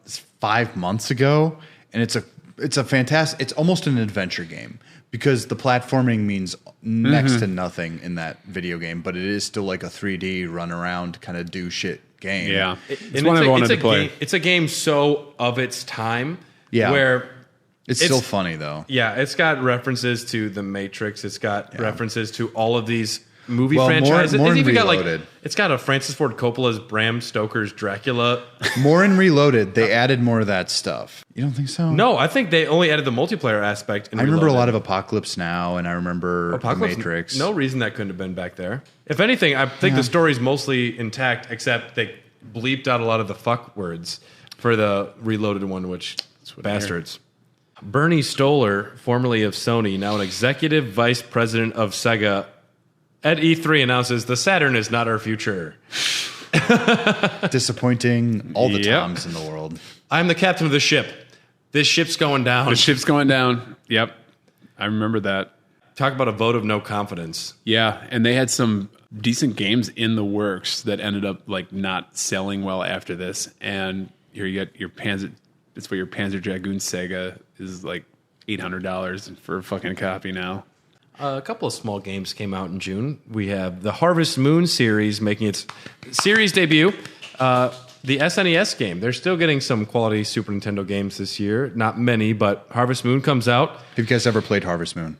5 months ago, and it's a fantastic. It's almost an adventure game because the platforming means next to nothing in that video game, but it is still like a 3D run around kind of do shit game. Yeah, And it's one I wanted to play. It's a game so of its time. Yeah. Where It's still funny though. yeah, it's got references to The Matrix. It's got references to all of these movie Well, franchises. more It's in even got Reloaded. it's got a Francis Ford Coppola's Bram Stoker's Dracula. More in Reloaded, they added more of that stuff. You don't think so? No, I think they only added the multiplayer aspect. In I remember a Reloaded. lot of Apocalypse Now, and I remember The Matrix. No reason that couldn't have been back there. If anything, I think the story's mostly intact, except they bleeped out a lot of the fuck words for the Reloaded one, which bastards. Bernie Stoller, formerly of Sony, now an executive vice president of Sega, at E3 announces the Saturn is not our future. Disappointing all the Yep. times in the world. I'm the captain of the ship. This ship's going down. The ship's going down. Yep, I remember that. Talk about a vote of no confidence. Yeah, and they had some decent games in the works that ended up like not selling well after this. And here you get your Panzer. It's what your Panzer Dragoon Sega is like $800 for a fucking copy now. A couple of small games came out in June. We have the Harvest Moon series making its series debut. The SNES game. They're still getting some quality Super Nintendo games this year. Not many, but Harvest Moon comes out. Have you guys ever played Harvest Moon?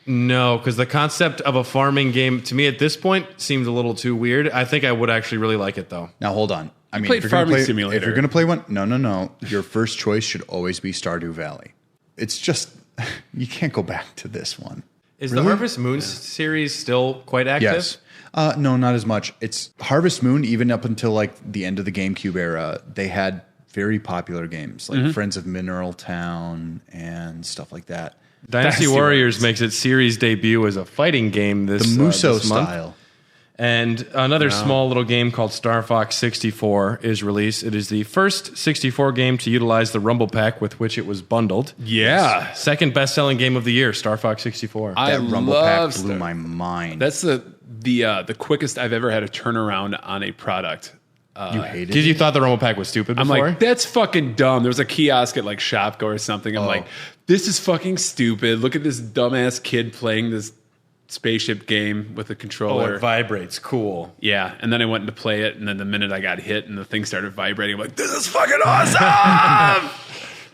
No, because the concept of a farming game, to me at this point, seems a little too weird. I think I would actually really like it, though. Now hold on. I mean, played if you're gonna Farming play, Simulator. if you're going to play one, no. Your first choice should always be Stardew Valley. It's just you can't go back to this one. Is the Harvest Moon series still quite active? Yes. No, not as much. It's Harvest Moon, even up until like the end of the GameCube era, they had very popular games like Friends of Mineral Town and stuff like that. Dynasty Warriors makes its series debut as a fighting game this The Muso this month. style. And another small little game called Star Fox 64 is released. It is the first 64 game to utilize the Rumble Pack with which it was bundled. Yeah, Second best-selling game of the year, Star Fox 64. I That Rumble love Pack blew my mind. That's the quickest I've ever had a turnaround on a product. You hated Because it? you thought the Rumble Pack was stupid I'm before? like, that's fucking dumb. There was a kiosk at like Shopko or something. I'm like, this is fucking stupid. Look at this dumbass kid playing this spaceship game with a oh, controller. it vibrates. Cool. Yeah, and then I went to play it, and then the minute I got hit and the thing started vibrating, I'm like, this is fucking awesome!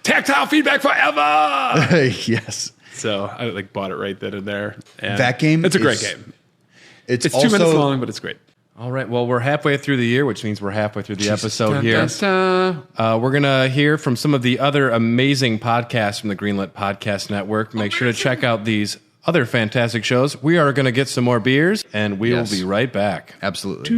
Tactile feedback forever! Yes. So I like bought it right then and there. And That game it's a great is- game. It's It's also, 2 minutes long, but it's great. All right. Well, we're halfway through the year, which means we're halfway through the episode here. Dun, dun, dun. We're going to hear from some of the other amazing podcasts from the Greenlit Podcast Network. Make sure to check out these other fantastic shows. We are going to get some more beers, and we Yes. will be right back. Absolutely.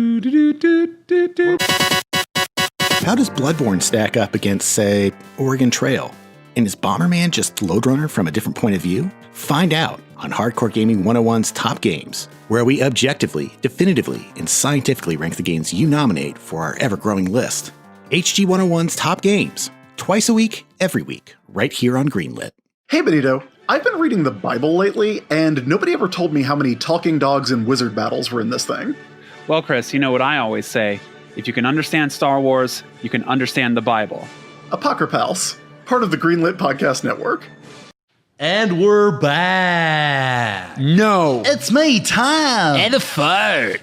How does Bloodborne stack up against, say, Oregon Trail? And is Bomberman just Loadrunner from a different point of view? Find out on Hardcore Gaming 101's Top Games, where we objectively, definitively, and scientifically rank the games you nominate for our ever-growing list. HG 101's Top Games, twice a week, every week, right here on Greenlit. Hey, Benito. I've been reading the Bible lately, and nobody ever told me how many talking dogs and wizard battles were in this thing. Well, Chris, you know what I always say. If you can understand Star Wars, you can understand the Bible. Apocrypals, part of the Greenlit Podcast Network. And we're back. No. It's me, Tom! And the fart.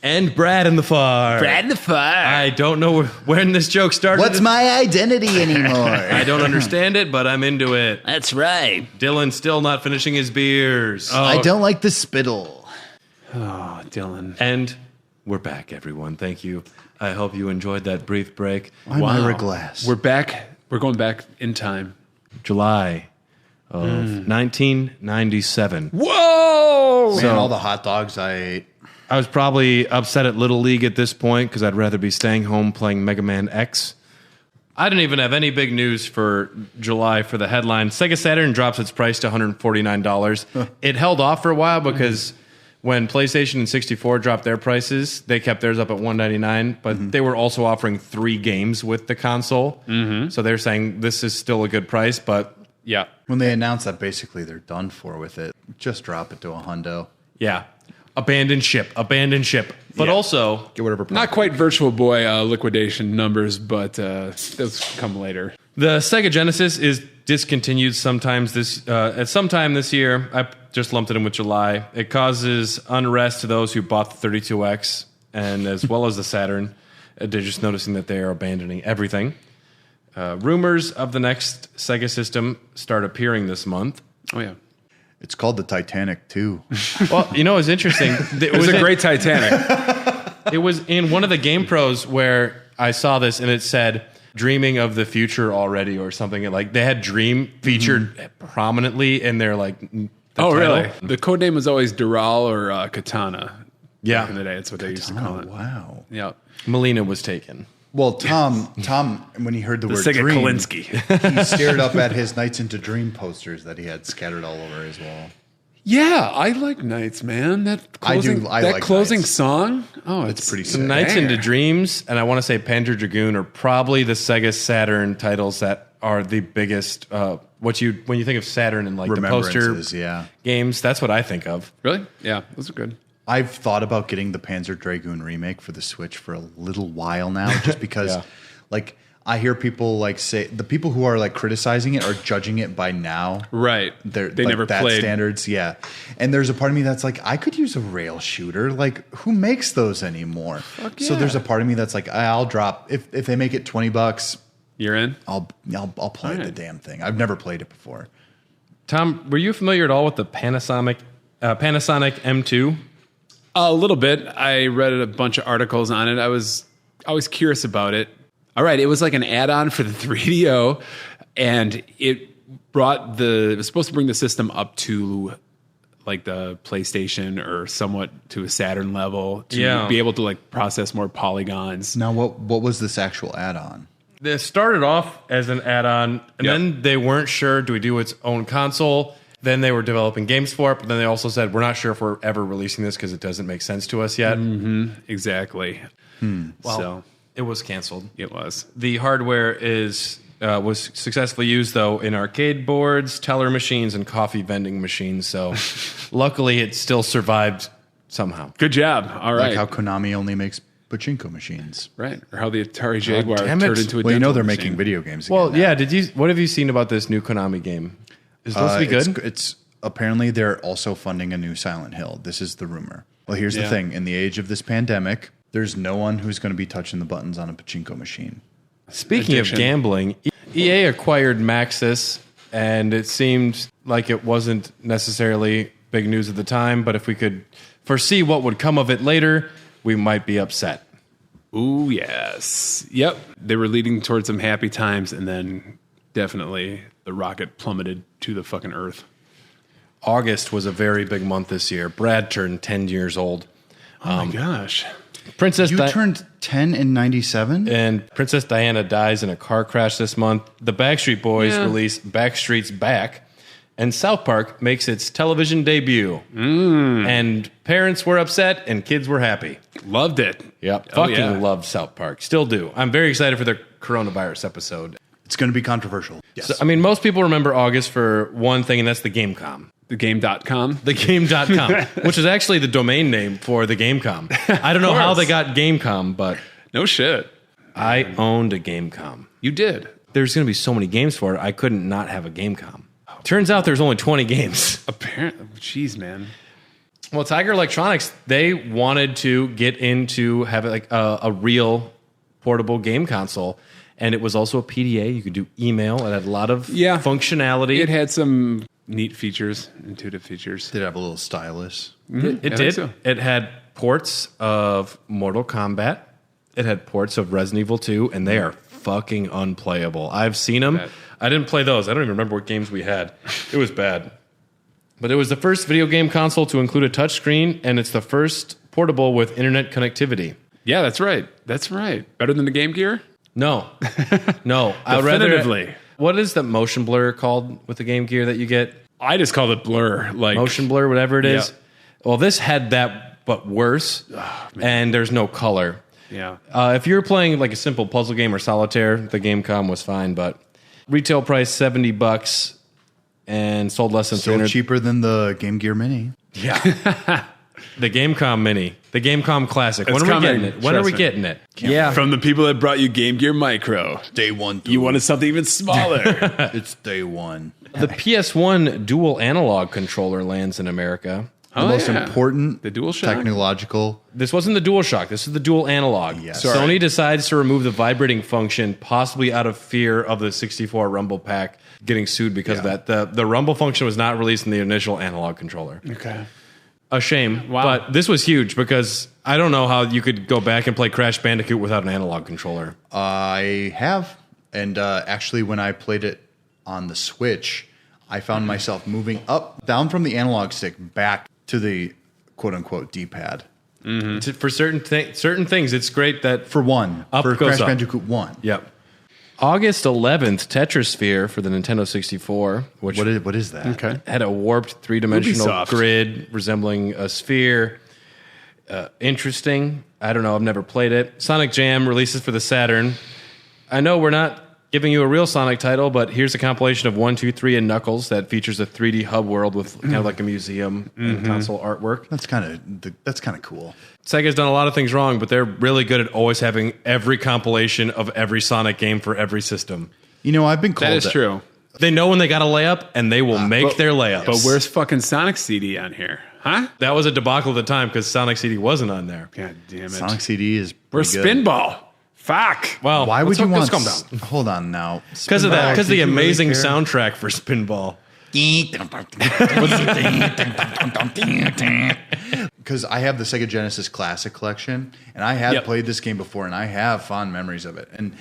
And Brad in the far. Brad and the fart. I don't know when this joke started. What's my identity anymore? I don't understand it, but I'm into it. That's right. Dylan's still not finishing his beers. I don't like the spittle. Oh, Dylan. And we're back, everyone. Thank you. I hope you enjoyed that brief break. I'm Ira Glass. We're back. We're going back in time. July of 1997. Whoa! Man, So- all the hot dogs I ate. I was probably upset at Little League at this point because I'd rather be staying home playing Mega Man X. I didn't even have any big news for July for the headline. Sega Saturn drops its price to $149. It held off for a while because when PlayStation and 64 dropped their prices, they kept theirs up at $199, but they were also offering 3 games with the console. So they're saying this is still a good price, but Yeah. When they announced that basically they're done for with it, just drop it to $100. yeah. Abandoned ship. But Yeah. also, Get whatever. Not quite Virtual Boy liquidation numbers, but those come later. the Sega Genesis is discontinued at some time this year. I just lumped it in with July. It causes unrest to those who bought the 32X and as well as the Saturn. They're just noticing that they are abandoning everything. Rumors of the next Sega system start appearing this month. Oh, yeah. It's called the Titanic too. Well, you know, it's interesting. It was a great Titanic. It was in one of the Game Pros where I saw this, and it said "Dreaming of the Future Already" or something. Like they had "Dream" featured prominently in their the Oh, title. really? The code name was always Dural or Katana. Yeah. Back in the day, that's what they used to call it. Wow. Yeah. Melina was taken. Well, Tom, when he heard the word Sega dream, Kolinsky. he stared up at his Nights into Dream posters that he had scattered all over his wall. Yeah, I like Nights, man. That closing, I that like closing Nights. song. Oh, It's pretty sick. Nights Banger. into Dreams, and I want to say Panzer Dragoon are probably the Sega Saturn titles that are the biggest. When you think of Saturn and like the poster Remembrances, yeah. games, that's what I think of. Really? Yeah, those are good. I've thought about getting the Panzer Dragoon remake for the Switch for a little while now, just because, Yeah. I hear people say the people who are criticizing it are judging it by now. Right. They never that played. standards, yeah. And there's a part of me that's like, I could use a rail shooter. Who makes those anymore? So yeah. there's a part of me that's like, I'll drop if they make it $20, You're in? I'll play the damn thing. I've never played it before. Tom, were you familiar at all with the Panasonic M2? A little bit. I read a bunch of articles on it. I was always curious about it. All right, it was like an add-on for the 3DO, and it was supposed to bring the system up to like the PlayStation or somewhat to a Saturn level to be able to process more polygons. Now, what was this actual add-on? They started off as an add-on, and then they weren't sure, do we do its own console? Then they were developing games for it, but then they also said, we're not sure if we're ever releasing this because it doesn't make sense to us yet. Exactly. Well, So it was canceled. it was. The hardware was successfully used, though, in arcade boards, teller machines, and coffee vending machines. So luckily, it still survived somehow. Good job. All right. Like how Konami only makes pachinko machines. Right. Or how the Atari Jaguar damn it. turned into a Well, dental they're machine. making video games again. Well, now. yeah. What have you seen about this new Konami game? Is it supposed to be good? It's apparently they're also funding a new Silent Hill. This is the rumor. Well, here's the thing. In the age of this pandemic, there's no one who's going to be touching the buttons on a pachinko machine. Speaking Addiction. of gambling, EA acquired Maxis, and it seemed like it wasn't necessarily big news at the time, but if we could foresee what would come of it later, we might be upset. Ooh, yes. Yep. They were leading towards some happy times, and then definitely the rocket plummeted to the fucking earth. August was a very big month this year. Brad turned 10 years old. Oh my gosh. Princess You turned 10 in 97? and Princess Diana dies in a car crash this month. The Backstreet Boys release Backstreet's Back, and South Park makes its television debut. And parents were upset, and kids were happy. Loved it. Yep, Oh, fucking yeah. love South Park. Still do. I'm very excited for the coronavirus episode. It's going to be controversial. Yes. So, I mean, most people remember August for one thing, and that's the Gamecom. Thegame.com. Thegame.com, which is actually the domain name for the Gamecom. I don't know how they got Gamecom, but No shit. I owned a Gamecom. You did. There's going to be so many games for it, I couldn't not have a Gamecom. Turns out there's only 20 games. Apparently. Jeez, man. Well, Tiger Electronics, they wanted to get into having like a real portable game console. And it was also a PDA. You could do email. It had a lot of functionality. It had some neat features, intuitive features. Did it have a little stylus? It I think did. so. It had ports of Mortal Kombat. It had ports of Resident Evil 2, and they are fucking unplayable. I've seen them. I didn't play those. I don't even remember what games we had. It was bad. But it was the first video game console to include a touchscreen, and it's the first portable with internet connectivity. Yeah, that's right. That's right. Better than the Game Gear? No. No. Definitively. What is the motion blur called with the Game Gear that you get? I just call it blur. Like Motion blur, whatever it is. Yeah. Well, this had that, but worse, and there's no color. Yeah. If you're playing like a simple puzzle game or solitaire, the Gamecom was fine, but retail price $70 and sold less than So 300. cheaper than the Game Gear Mini. Yeah. The Gamecom Mini, the Gamecom Classic. It's When are we coming. getting it? When are we Trust me. getting it? Yeah. From the people that brought you Game Gear Micro. Day one. You wanted something even smaller. It's day one. The PS1 dual analog controller lands in America. The most important The DualShock? technological. This wasn't the DualShock. This is the dual analog. Yes. Sony decides to remove the vibrating function, possibly out of fear of the 64 Rumble Pack getting sued because of that. The Rumble function was not released in the initial analog controller. Okay. A shame. Wow. But this was huge because I don't know how you could go back and play Crash Bandicoot without an analog controller. I have. And actually, when I played it on the Switch, I found myself moving down from the analog stick back to the quote-unquote D-pad. For certain things, it's great that For one. Up for goes Crash up. Bandicoot 1. Yep. August 11th, Tetrasphere for the Nintendo 64, which What is that? Okay. had a warped three-dimensional Ubisoft. grid resembling a sphere. Interesting. I don't know. I've never played it. Sonic Jam releases for the Saturn. I know we're not giving you a real Sonic title, but here's a compilation of 1, 2, 3, and Knuckles that features a 3D hub world with kind of like a museum and console artwork. That's kind of cool. Sega's done a lot of things wrong, but they're really good at always having every compilation of every Sonic game for every system. You know, I've been called That is true. They know when they got a layup, and they will make their layups. But where's fucking Sonic CD on here? Huh? That was a debacle at the time because Sonic CD wasn't on there. God damn it. Sonic CD is Where's pretty good. Fuck. Well, Why would you let's want? calm down. Hold on now. Because of that, because the Did you really amazing care? soundtrack for Spinball. Because I have the Sega Genesis Classic Collection, and I had played this game before, and I have fond memories of it. And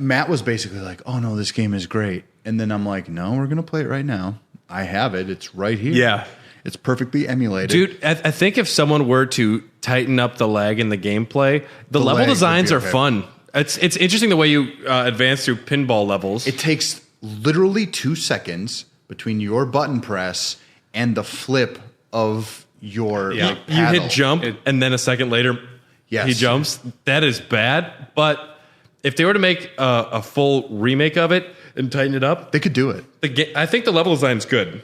Matt was basically like, "Oh no, this game is great," and then I'm like, "No, we're gonna play it right now. I have it. It's right here. Yeah. it's perfectly emulated." Dude, I think if someone were to tighten up the lag in the gameplay, the level lag would designs be are okay. fun. It's interesting the way you advance through pinball levels. It takes literally 2 seconds between your button press and the flip of your you paddle. hit jump, and then a second later, Yes. he jumps. That is bad. But if they were to make a full remake of it and tighten it up, They could do it. I think the level design's good.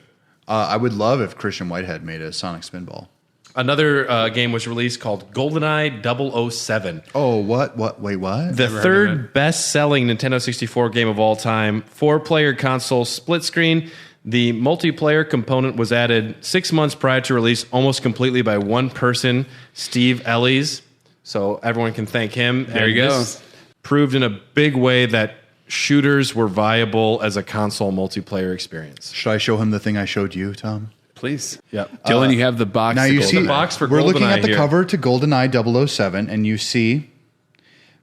I would love if Christian Whitehead made a Sonic Spinball. Another game was released called GoldenEye 007. Oh, what? Wait, what? The third best-selling Nintendo 64 game of all time, 4-player console split screen. The multiplayer component was added 6 months prior to release, almost completely by one person, Steve Ellies. So everyone can thank him. There you go. This proved in a big way that shooters were viable as a console multiplayer experience. Should I show him the thing I showed you, Tom? Please. Yep. Dylan, you have the box. Now to you go see, to. box for we're looking GoldenEye at the here. cover to GoldenEye 007, and you see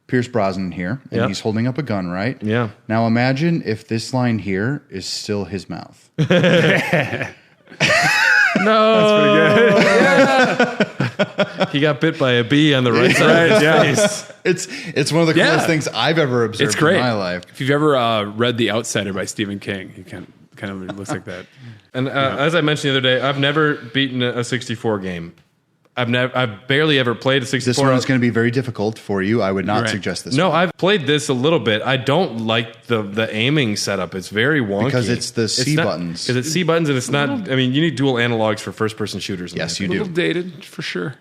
Pierce Brosnan here, and Yep. he's holding up a gun, right? Yeah. Now imagine if this line here is still his mouth. He got bit by a bee on the right side of his face. It's one of the coolest Yeah. things I've ever observed It's great. in my life. If you've ever read The Outsider by Stephen King, he kind of looks like that. And as I mentioned the other day, I've never beaten a 64 game. I've barely ever played a 64. This one is going to be very difficult for you. I would not Right. suggest this No, one. I've played this a little bit. I don't like the aiming setup. It's very wonky. Because it's the C buttons. Because it's C buttons and it's not. I mean, you need dual analogs for first person shooters. in Yes, my you A do. little dated, for sure.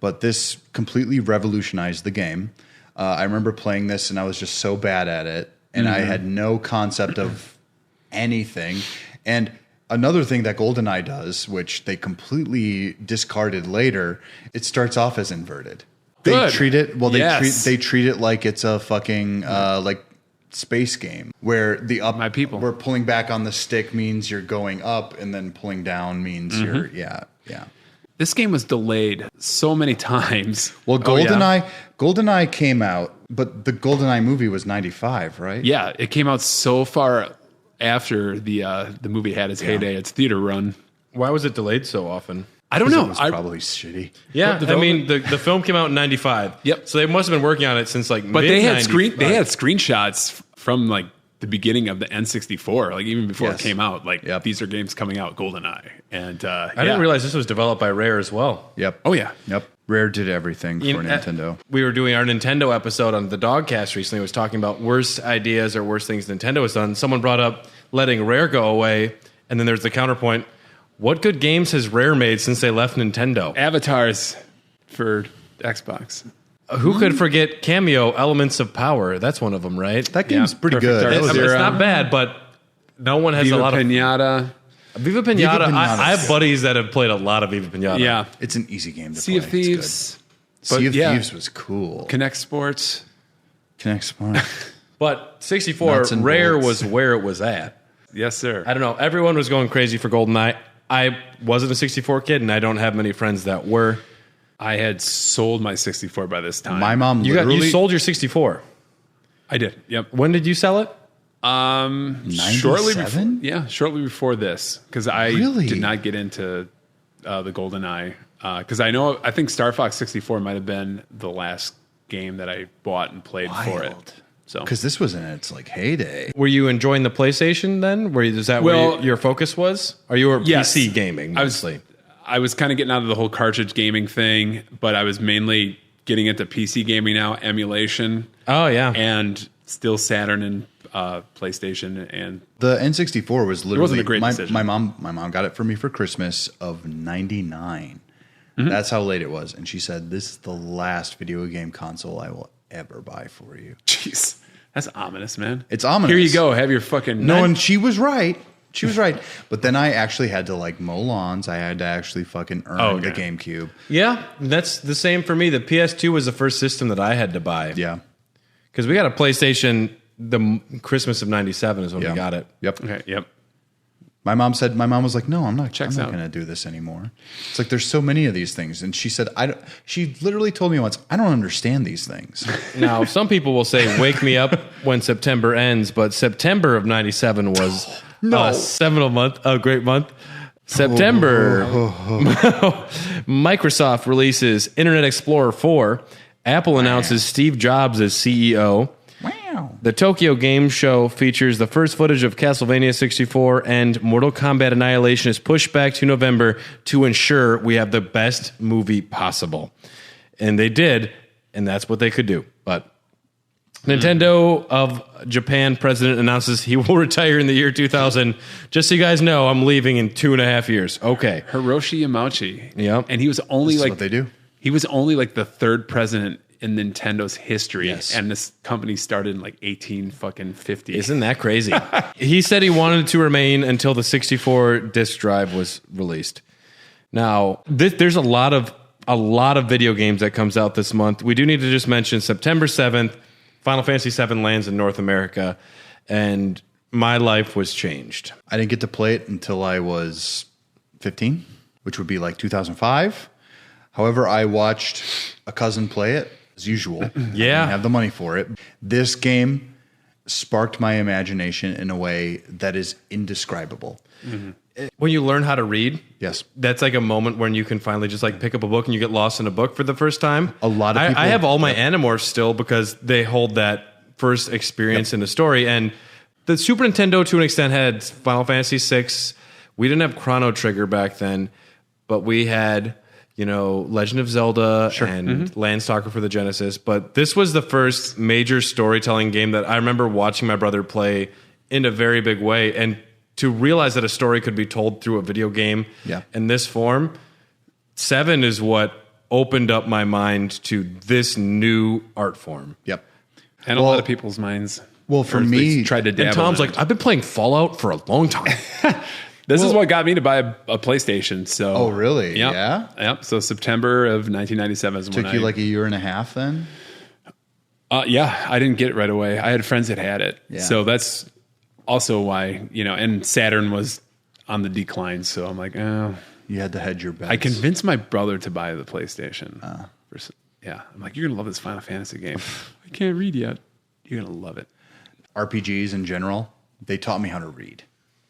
But this completely revolutionized the game. I remember playing this, and I was just so bad at it, and I had no concept of anything. And another thing that GoldenEye does, which they completely discarded later, it starts off as inverted. They Good. treat it Yes. they treat it like it's a fucking like space game where the up My people. where pulling back on the stick means you're going up, and then pulling down means you're yeah. This game was delayed so many times. Well, GoldenEye came out But the GoldenEye movie was 95, right? Yeah, it came out so far after the movie had its heyday, its theater run. Why was it delayed so often? I don't know. It was probably shitty. Yeah, I mean the film came out in 95. Yep. So they must have been working on it since like But they had mid-95. they had screenshots from like the beginning of the N64, like even before it came out. Like these are games coming out, GoldenEye, and I didn't realize this was developed by Rare as well. Yep. Oh yeah. Yep. Rare did everything for Nintendo. We were doing our Nintendo episode on the Dogcast recently. It was talking about worst ideas or worst things Nintendo has done. Someone brought up letting Rare go away, and then there's the counterpoint. What good games has Rare made since they left Nintendo? Avatars for Xbox. Who could forget Cameo Elements of Power? That's one of them, right? That game's pretty Perfect good. Dark It's Zero. not bad, but no one has Viva a lot Pinata. of Viva Pinata. Viva Pinata's I have buddies that have played a lot of Viva Pinata. Yeah. It's an easy game to Sea play. of Thieves. It's good. Sea of yeah. Thieves was cool. Connect Sports. Connect Sport. But 64, Nuts and Rare bolts. was where it was at. Yes, sir. I don't know. Everyone was going crazy for GoldenEye. I wasn't a 64 kid, and I don't have many friends that were. I had sold my 64 by this time. My mom You literally... sold your 64. I did. Yep. When did you sell it? Shortly before, 97? shortly before this, because I Really? did not get into the GoldenEye. Because I think Star Fox 64 might have been the last game that I bought and played for it. Wild. So Because this was in its like heyday. Were you enjoying the PlayStation then? Is that where Well, your focus was? Or you were yes. PC gaming mostly? I was kind of getting out of the whole cartridge gaming thing, but I was mainly getting into PC gaming now, emulation, Oh, yeah. and still Saturn and PlayStation. And The N64 was literally wasn't a great decision. my mom got it for me for Christmas of 99. That's how late it was. And she said, "This is the last video game console I will ever buy for you." jeez, that's ominous, man. It's ominous. Here you go. Have your fucking No, and she was right. She was right. But then I actually had to like mow lawns. I had to actually fucking earn the GameCube. Yeah, that's the same for me. The PS2 was the first system that I had to buy. Yeah. Because we got a PlayStation Christmas of 97 is when we got it. Yep. Okay. Yep. My mom was like, "No, I'm not Checks out. going to do this anymore." It's like there's so many of these things, and she said, She literally told me once, "I don't understand these things." Now, some people will say, "Wake me up when September ends," but September of 97 was a seminal month, a great month. September, Microsoft releases Internet Explorer 4. Apple announces Steve Jobs as CEO. Wow. The Tokyo Game Show features the first footage of Castlevania 64, and Mortal Kombat Annihilation is pushed back to November to ensure we have the best movie possible. And they did, and that's what they could do. But Nintendo of Japan president announces he will retire in the year 2000. Just so you guys know, I'm leaving in 2.5 years. Okay. Hiroshi Yamauchi. Yep. And he was only This is like what they do. He was only like the third president in Nintendo's history, Yes. and this company started in like 1850. Isn't that crazy? He said he wanted to remain until the 64 disc drive was released. Now, there's a lot of video games that comes out this month. We do need to just mention September 7th, Final Fantasy VII lands in North America, and my life was changed. I didn't get to play it until I was 15, which would be like 2005. However, I watched a cousin play it, as usual. Yeah. I didn't have the money for it. This game sparked my imagination in a way that is indescribable. When you learn how to read, Yes. that's like a moment when you can finally just like pick up a book and you get lost in a book for the first time. A lot of people- I have all my Animorphs still because they hold that first experience in the story. And the Super Nintendo, to an extent, had Final Fantasy VI. We didn't have Chrono Trigger back then, but we had, Legend of Zelda and Landstalker for the Genesis. But this was the first major storytelling game that I remember watching my brother play in a very big way. And to realize that a story could be told through a video game in this form, 7 is what opened up my mind to this new art form. Yep. and a lot of people's minds. Well, for or at me- least tried to dabble. And Tom's in like, it. I've been playing Fallout for a long time. This is what got me to buy a PlayStation. So, Oh, really? Yep. Yeah? Yep. So September of 1997 is when Took you like a year and a half then? yeah, I didn't get it right away. I had friends that had it. Yeah. So that's also why, and Saturn was on the decline. So I'm like, oh. You had to hedge your bets. I convinced my brother to buy the PlayStation. Yeah. I'm like, you're going to love this Final Fantasy game. I can't read yet. You're going to love it. RPGs in general, they taught me how to read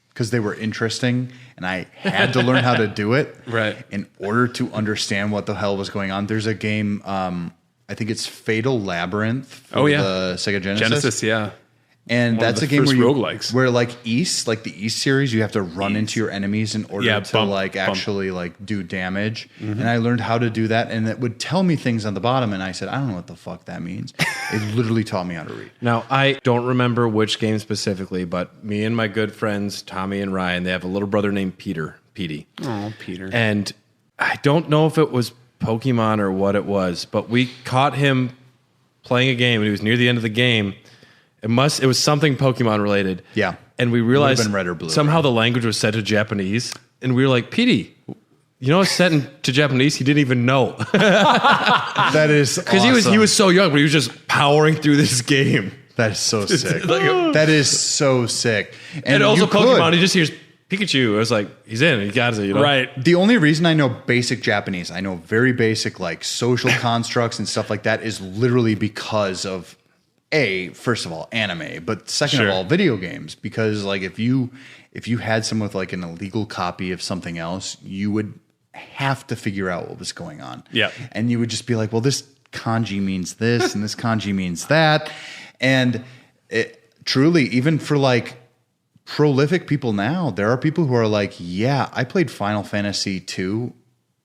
because they were interesting and I had to learn how to do it in order to understand what the hell was going on. There's a game, I think it's Fatal Labyrinth for the Sega Genesis. Yeah. And that's a game where the East series, you have to run into your enemies in order to actually do damage. Mm-hmm. And I learned how to do that, and it would tell me things on the bottom, and I said, I don't know what the fuck that means. It literally taught me how to read. Now, I don't remember which game specifically, but me and my good friends Tommy and Ryan, they have a little brother named Petey. Oh, Peter. And I don't know if it was Pokemon or what it was, but we caught him playing a game, and he was near the end of the game. It was something Pokemon related. Yeah. And we realized been red or blue, somehow the language was set to Japanese. And we were like, Petey, it's set to Japanese? He didn't even know. That is because he was so young, but he was just powering through this game. That is so sick. That is so sick. And also Pokemon, he just hears Pikachu. I was like, he's in. He got it. Right. The only reason I know basic Japanese, I know very basic social constructs and stuff like that is literally because of first of all, anime, but second of all, video games. Because if you had someone with an illegal copy of something else, you would have to figure out what was going on. Yeah. And you would just be like, well, this kanji means this and this kanji means that. And truly, even for prolific people now, there are people who are like, yeah, I played Final Fantasy 2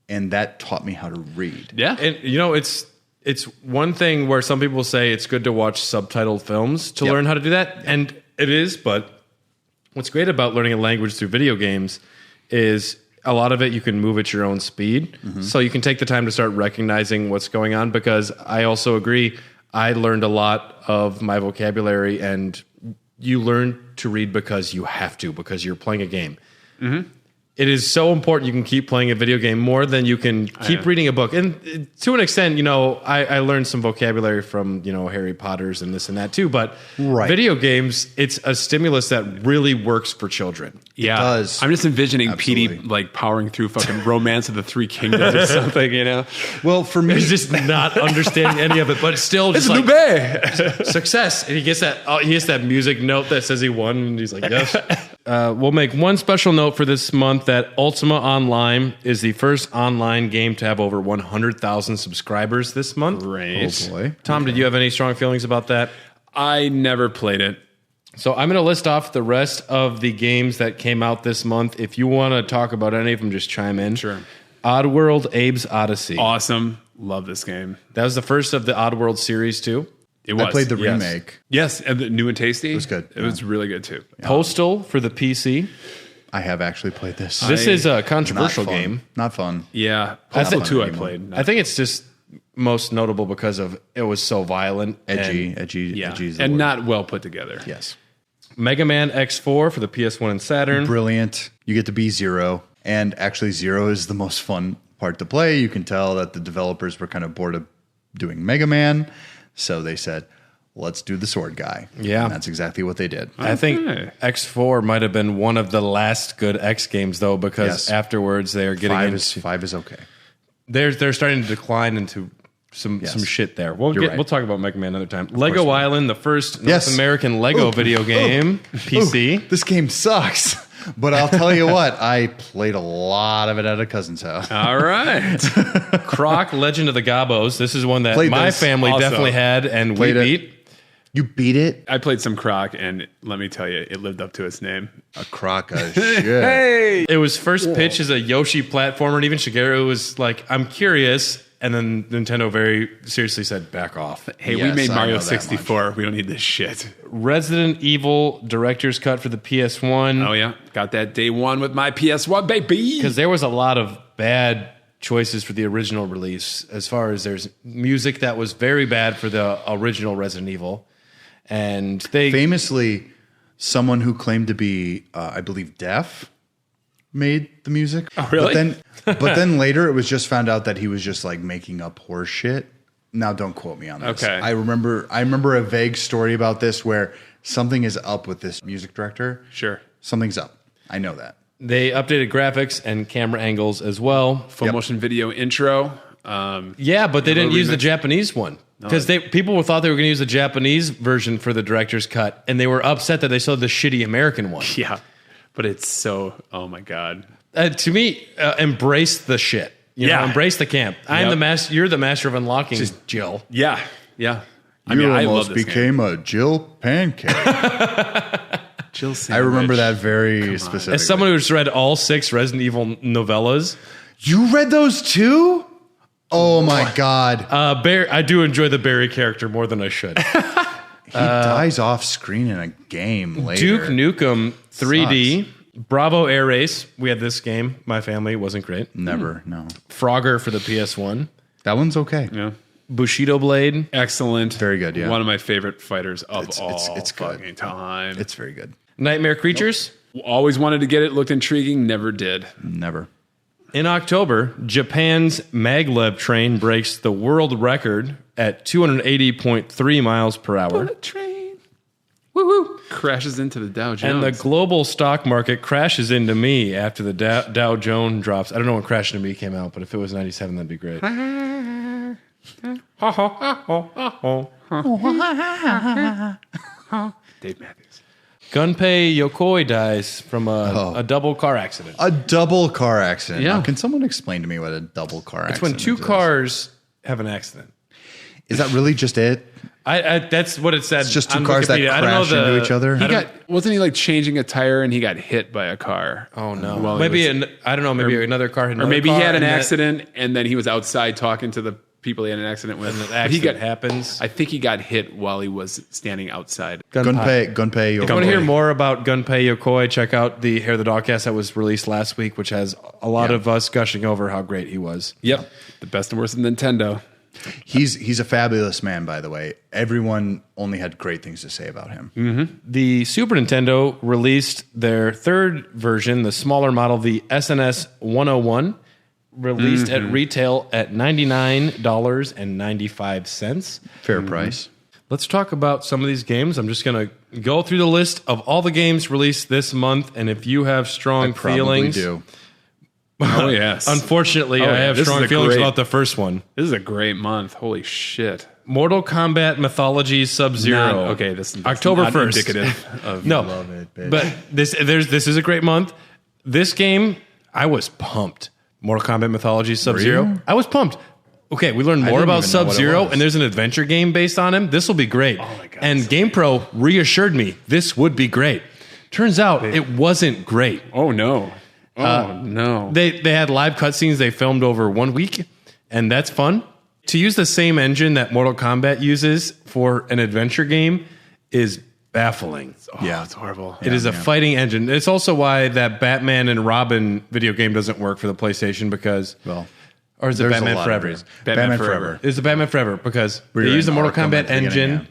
and that taught me how to read. Yeah. And it's one thing where some people say it's good to watch subtitled films to learn how to do that. And it is, but what's great about learning a language through video games is a lot of it you can move at your own speed. Mm-hmm. So you can take the time to start recognizing what's going on, because I also agree, I learned a lot of my vocabulary, and you learn to read because you have to, because you're playing a game. Mm-hmm. It is so important you can keep playing a video game more than you can keep reading a book. And to an extent, I learned some vocabulary from, Harry Potter's and this and that too. But video games, it's a stimulus that really works for children. Yeah. It does. I'm just envisioning Petey powering through fucking Romance of the Three Kingdoms or something, Well, for me, he's just not understanding any of it, but still just success. And he gets that music note that says he won, and he's like, yes. We'll make one special note for this month that Ultima Online is the first online game to have over 100,000 subscribers this month. Great. Oh boy. Tom, did you have any strong feelings about that? I never played it. So I'm going to list off the rest of the games that came out this month. If you want to talk about any of them, just chime in. Sure. Oddworld Abe's Odyssey. Awesome. Love this game. That was the first of the Oddworld series too. It was. I played the remake. Yes, and the new and tasty. It was good. It was really good too. Postal for the PC. I have actually played this. This is a controversial Not fun. game. Not fun. Yeah. Postal 2 I played. I think it's just most notable because of it was so violent. Edgy. Yeah. Edgy is the and word. not well put together. Yes. Mega Man X4 for the PS1 and Saturn. Brilliant. You get to be Zero. And actually, Zero is the most fun part to play. You can tell that the developers were kind of bored of doing Mega Man. So they said, let's do the sword guy. Yeah. And that's exactly what they did. I think X4 might have been one of the last good X games, though, because afterwards they're getting Five is okay. They're starting to decline into some shit there. We'll talk about Mega Man another time. Lego Island, the first North American Lego video game, PC. This game sucks. But I'll tell you what, I played a lot of it at a cousin's house. All right. Croc Legend of the Gobos. This is one that my family definitely had, and we beat. You beat it? I played some Croc, and let me tell you, it lived up to its name. A crock of shit. Hey! It was first pitched as a Yoshi platformer, and even Shigeru was like, I'm curious. And then Nintendo very seriously said, back off. Hey, Yes, we made I Mario know that 64. We don't need this shit. Resident Evil Director's Cut for the PS1. Oh, yeah. Got that day one with my PS1, baby. Because there was a lot of bad choices for the original release, as far as there's music that was very bad for the original Resident Evil. And they famously, someone who claimed to be, I believe, deaf made the music. Oh, really? But then later it was just found out that he was just making up horse shit. Now don't quote me on this. Okay. I remember a vague story about this where something is up with this music director. Sure. Something's up. I know that. They updated graphics and camera angles as well. Full motion video intro. Yeah, but they didn't use the Japanese one. Because people thought they were going to use the Japanese version for the director's cut, and they were upset that they saw the shitty American one. Yeah, but it's so, oh my God. To me, embrace the shit. You know, embrace the camp. I'm the master. You're the master of unlocking Jill. Yeah. I You mean, I love almost this became game. a Jill pancake. Jill sandwich. I remember that very specifically. As someone who's read all 6 Resident Evil novellas, You read those too? Oh my God. I do enjoy the Barry character more than I should. He dies off screen in a game later. Duke Nukem 3D, Bravo Air Race. We had this game. My family wasn't great. Never, no. Frogger for the PS1. That one's okay. Yeah. Bushido Blade. Excellent. Very good, yeah. One of my favorite fighters of all it's good. fucking time. It's very good. Nightmare Creatures. Always wanted to get it. Looked intriguing. Never did. Never. In October, Japan's maglev train breaks the world record at 280.3 miles per hour. Train. Woo-woo. Crashes into the Dow Jones. And the global stock market crashes into me after the Dow Jones drops. I don't know when Crash Into Me came out, but if it was 97, that'd be great. Dave Matthews. Gunpei Yokoi dies from a double car accident. A double car accident. Yeah. Now, can someone explain to me what a double car It's accident when 2 is? cars have an accident. Is that really just it? I that's what it said. It's just 2 on cars that Wikipedia. I don't know crash into each other? Wasn't he like changing a tire and he got hit by a car? Oh no! While he Maybe was- I don't know. Maybe another car hit or another maybe car he had an and that- accident and then he was outside talking to the people he had an accident with. And the But he accident got happens. I think he got hit while he was standing outside. Gunpei. If you want to hear more about Gunpei Yokoi, check out the Hair the Dogcast that was released last week, which has a lot of us gushing over how great he was. Yep, the best and worst of Nintendo. He's a fabulous man, by the way. Everyone only had great things to say about him. Mm-hmm. The Super Nintendo released their 3rd version, the smaller model, the SNS 101, released at retail at $99.95. Fair price. Let's talk about some of these games. I'm just going to go through the list of all the games released this month, and if you have strong feelings... do. Oh yes. Unfortunately, I have strong feelings about the first one. This is a great month. Holy shit. Mortal Kombat Mythology Sub-Zero. Okay, this is October not 1st. indicative of No, Love it, bitch. but this is a great month. This game, I was pumped. Mortal Kombat Mythology Sub-Zero. you? I was pumped. Okay, we learned more didn't about even know what it Sub-Zero, was. and there's an adventure game based on him. This will be great. Oh my God, and so GamePro reassured me this would be great. Turns out it wasn't great. Oh no. Oh no. They had live cutscenes they filmed over 1 week, and that's fun. To use the same engine that Mortal Kombat uses for an adventure game is baffling. Yeah. It's horrible. It is a fighting engine. It's also why that Batman and Robin video game doesn't work for the PlayStation because... Well, or is it there's a Batman lot of Forever? reasons. Batman Forever. It's the Batman Forever because Where they you're use the in Mortal Arkham Kombat at the beginning, engine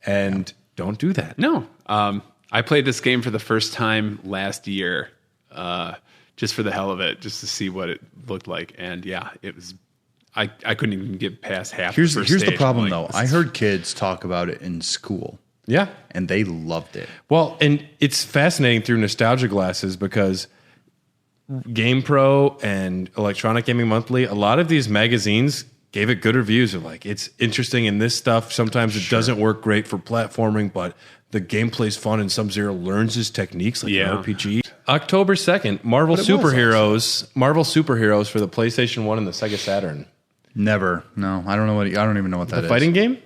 and don't do that. No. I played this game for the first time last year, just for the hell of it, just to see what it looked like. And yeah, it was. I couldn't even get past half. Here's the first the stage. problem, I'm though. like, I heard kids talk about it in school, Yeah. and they loved it. Well, and it's fascinating through nostalgia glasses because GamePro and Electronic Gaming Monthly, a lot of these magazines gave it good reviews. They're like, it's interesting in this stuff. Sometimes it doesn't work great for platforming, but the gameplay's fun and Sub-Zero learns his techniques like an RPG. October 2nd, Marvel Superheroes for the PlayStation 1 and the Sega Saturn. Never. No, I don't know what. I don't even know what that is. Fighting game?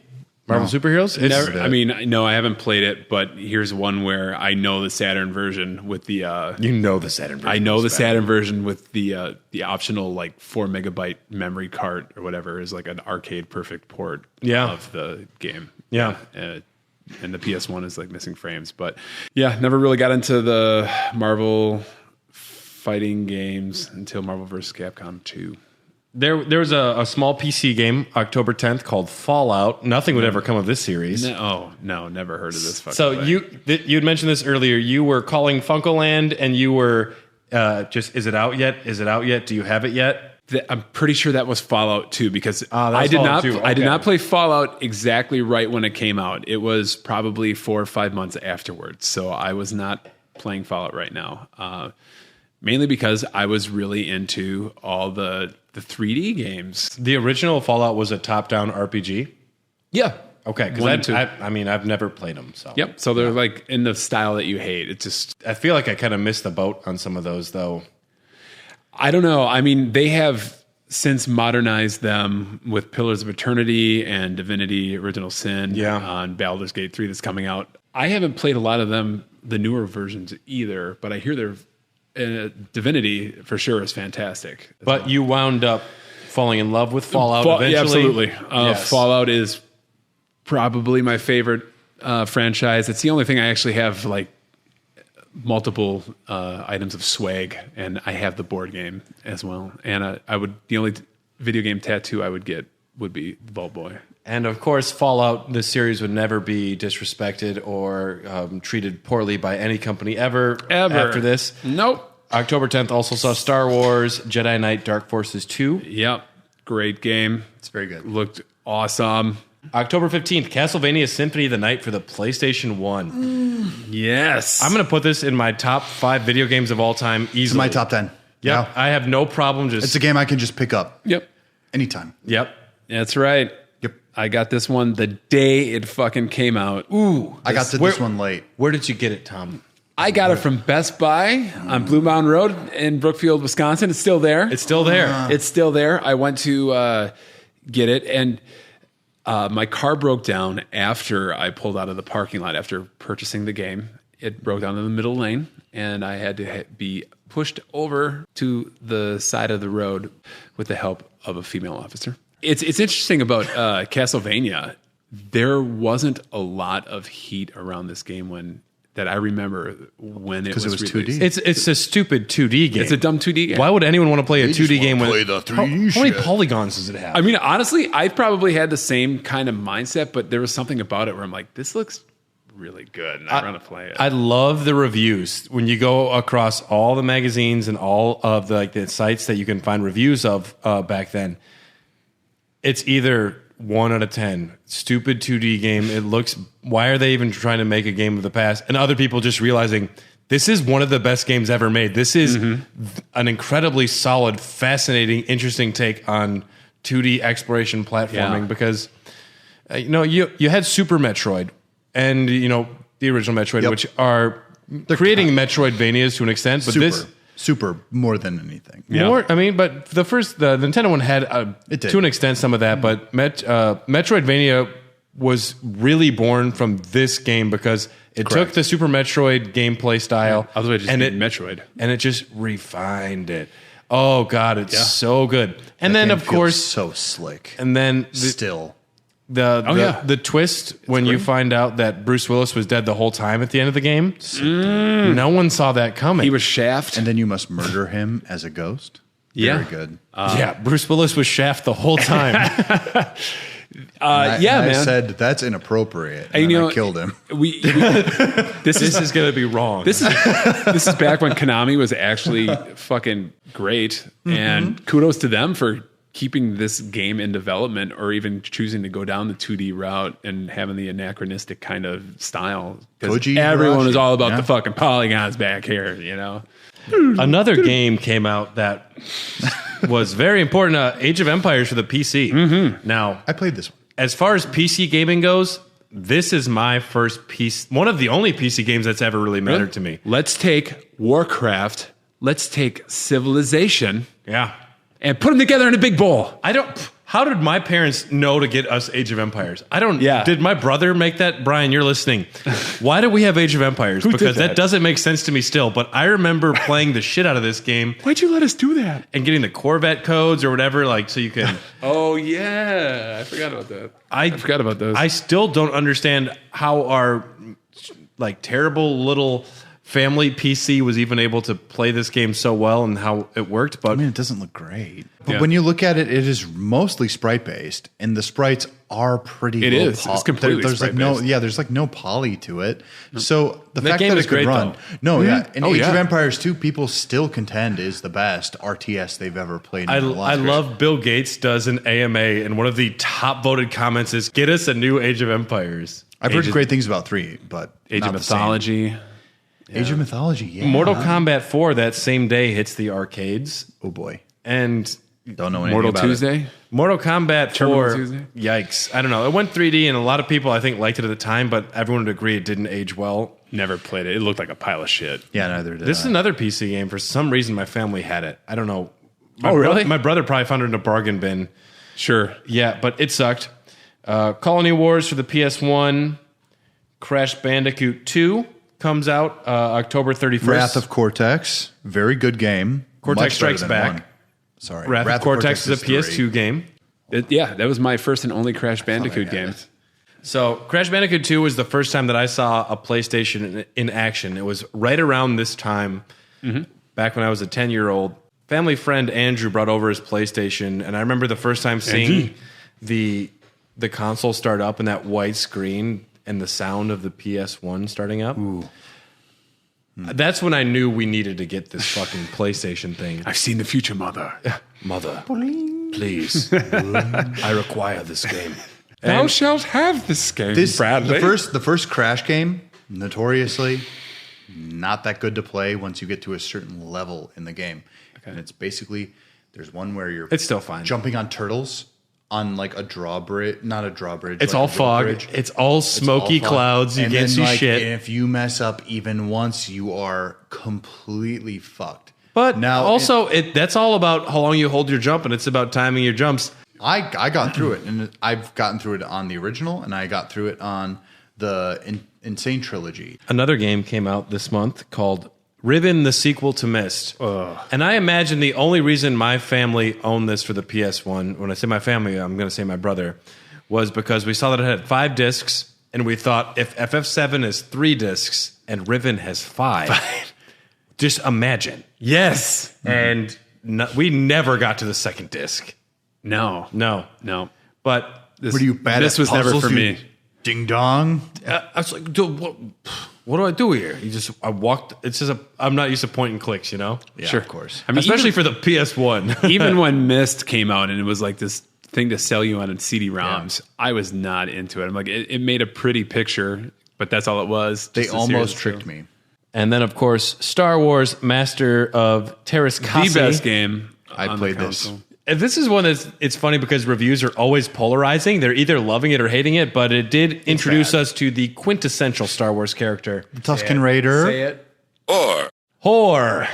Marvel Superheroes? It's, Never, I mean, no, I haven't played it, but here's one where I know the Saturn version with the. you know the Saturn version. I know the is bad. Saturn version with the optional like 4 megabyte memory card or whatever is like an arcade perfect port of the game. Yeah. And the PS1 is like missing frames, but yeah, never really got into the Marvel fighting games until Marvel vs. Capcom 2. There was a small PC game October 10th called Fallout. Nothing would ever come of this series. No, never heard of this fucking So thing. you had mentioned this earlier. You were calling Funkoland, and you were just, is it out yet? Is it out yet? Do you have it yet? I'm pretty sure that was Fallout 2 because that was I did Fallout not 2. I did Okay. not play Fallout exactly right when it came out. It was probably 4 or 5 months afterwards. So I was not playing Fallout right now. mainly because I was really into all the 3D games. The original Fallout was a top-down RPG? Yeah. Okay, because I've never played them. So Yep. So they're like in the style that you hate. It's just, I feel like I kind of missed the boat on some of those, though. I don't know. I mean, they have since modernized them with Pillars of Eternity and Divinity Original Sin on Baldur's Gate 3 that's coming out. I haven't played a lot of them, the newer versions either, but I hear they're Divinity for sure is fantastic. But you wound up falling in love with Fallout eventually? Yeah, absolutely. Yes. Fallout is probably my favorite franchise. It's the only thing I actually have like multiple items of swag, and I have the board game as well. And the only video game tattoo I would get would be Vault Boy. And of course, Fallout, the series would never be disrespected or treated poorly by any company ever after this. Nope. October 10th also saw Star Wars Jedi Knight Dark Forces 2. Yep. Great game. It's very good. Looked awesome. October 15th, Castlevania Symphony of the Night for the PlayStation 1. Yes. I'm going to put this in my top 5 video games of all time easily. It's my top 10. Yep. Yeah. I have no problem just... It's a game I can just pick up. Yep. Anytime. Yep. That's right. Yep. I got this one the day it fucking came out. Ooh. I got to this one late. Where did you get it, Tom? I got it from Best Buy on Blue Mountain Road in Brookfield, Wisconsin. It's still there. It's still there. It's still there. I went to get it, and my car broke down after I pulled out of the parking lot after purchasing the game. It broke down in the middle lane, and I had to be pushed over to the side of the road with the help of a female officer. It's interesting about Castlevania. There wasn't a lot of heat around this game that I remember when it was released. 2D. It's a stupid 2D game. It's a dumb 2D game. Why would anyone want to play a 2D game with... play the 3D how many shit. polygons does it have? I mean, honestly, I probably had the same kind of mindset, but there was something about it where I'm like, this looks really good, and I want to play it. I love the reviews. When you go across all the magazines and all of the sites that you can find reviews of back then, it's either 1 out of 10. Stupid 2D game. It looks... Why are they even trying to make a game of the past? And other people just realizing this is one of the best games ever made. This is an incredibly solid, fascinating, interesting take on 2D exploration platforming because, you had Super Metroid and, the original Metroid, which are creating Metroidvanias to an extent. But Super more than anything. More, I mean, but the Nintendo one had, to an extent, some of that. But Metroidvania was really born from this game because it took the Super Metroid gameplay style, Metroid, and it just refined it. Oh God, it's so good. And then of course, so slick. And then the twist when you find out that Bruce Willis was dead the whole time at the end of the game. No one saw that coming. He was Shaft, and then you must murder him as a ghost. Very good. Bruce Willis was Shaft the whole time. I said that's inappropriate. And I killed him. This is going to be wrong. This is back when Konami was actually fucking great, and kudos to them for keeping this game in development, or even choosing to go down the 2D route and having the anachronistic kind of style. Because everyone is all about the fucking polygons back here, Another game came out that was very important, Age of Empires for the PC. Now, I played this one. As far as PC gaming goes, this is my first one of the only PC games that's ever really mattered to me. Let's take Warcraft, let's take Civilization, and put them together in a big bowl. How did my parents know to get us Age of Empires? Did my brother make that? Brian, you're listening. Why do we have Age of Empires? Because that doesn't make sense to me still. But I remember playing the shit out of this game. Why'd you let us do that? And getting the Corvette codes or whatever, so you can... Oh, yeah. I forgot about that. I forgot about those. I still don't understand how our terrible little family PC was even able to play this game so well and how it worked. But it doesn't look great. But when you look at it, it is mostly sprite based, and the sprites are pretty. It is. It's completely there's sprite based. There's no poly to it. So the fact game that is it could great, run, though. and Age of Empires 2, people still contend is the best RTS they've ever played. I love Bill Gates does an AMA, and one of the top voted comments is, "Get us a new Age of Empires." I've heard great things about 3, but Age of Mythology. Age of Mythology, yeah. Mortal Kombat 4 that same day hits the arcades. Oh boy. And Don't know anything Mortal about Tuesday. Mortal Kombat 4, Terminal Tuesday? yikes. I don't know. It went 3D, and a lot of people, I think, liked it at the time, but everyone would agree it didn't age well. Never played it. It looked like a pile of shit. Yeah, neither did This I. is another PC game. For some reason, my family had it. I don't know. Really? My brother probably found it in a bargain bin. Sure. Yeah, but it sucked. Colony Wars for the PS1. Crash Bandicoot 2 comes out October 31st. Wrath of Cortex, very good game. Cortex Much better Strikes than Back. one. Sorry, Wrath of Cortex is a PS2 3. game. That was my first and only Crash Bandicoot game. So Crash Bandicoot 2 was the first time that I saw a PlayStation in action. It was right around this time, back when I was a 10-year-old. Family friend Andrew brought over his PlayStation, and I remember the first time seeing the console start up and that white screen and the sound of the PS1 starting up. Ooh. That's when I knew we needed to get this fucking PlayStation thing. I've seen the future, Mother. Mother, please, I require this game. Thou shalt have this game, Bradley. The first Crash game, notoriously not that good to play once you get to a certain level in the game. Okay. And it's basically, there's one where you're It's still fine. jumping on turtles on like a drawbridge, not a drawbridge. It's like all a rope fog. bridge. It's all smoky fog. clouds. You And can't then, see like, shit. If you mess up even once, you are completely fucked. But now, also, that's all about how long you hold your jump, and it's about timing your jumps. I got through it, and I've gotten through it on the original, and I got through it on the Insane Trilogy. Another game came out this month called Riven, the sequel to Myst. And I imagine the only reason my family owned this for the PS1, when I say my family, I'm going to say my brother, was because we saw that it had 5 discs, and we thought if FF7 is 3 discs and Riven has 5, just imagine. Yes. And we never got to the second disc. No. But This, What are you bad This at was never puzzles, for you me. Ding dong. I was like, dude, what do I do here? I walked. It's just I'm not used to point and clicks, you know. Yeah, Sure. of course. I mean, Especially for the PS1. even when Myst came out and it was like this thing to sell you on CD-ROMs, I was not into it. I'm like, it made a pretty picture, but that's all it was. They Just a almost series tricked of- me. And then, of course, Star Wars Master of Terras Kasi. The best game. I on played the this. console. And this is one it's funny because reviews are always polarizing. They're either loving it or hating it, but it did introduce us to the quintessential Star Wars character. Tusken Raider. Say it. Hor.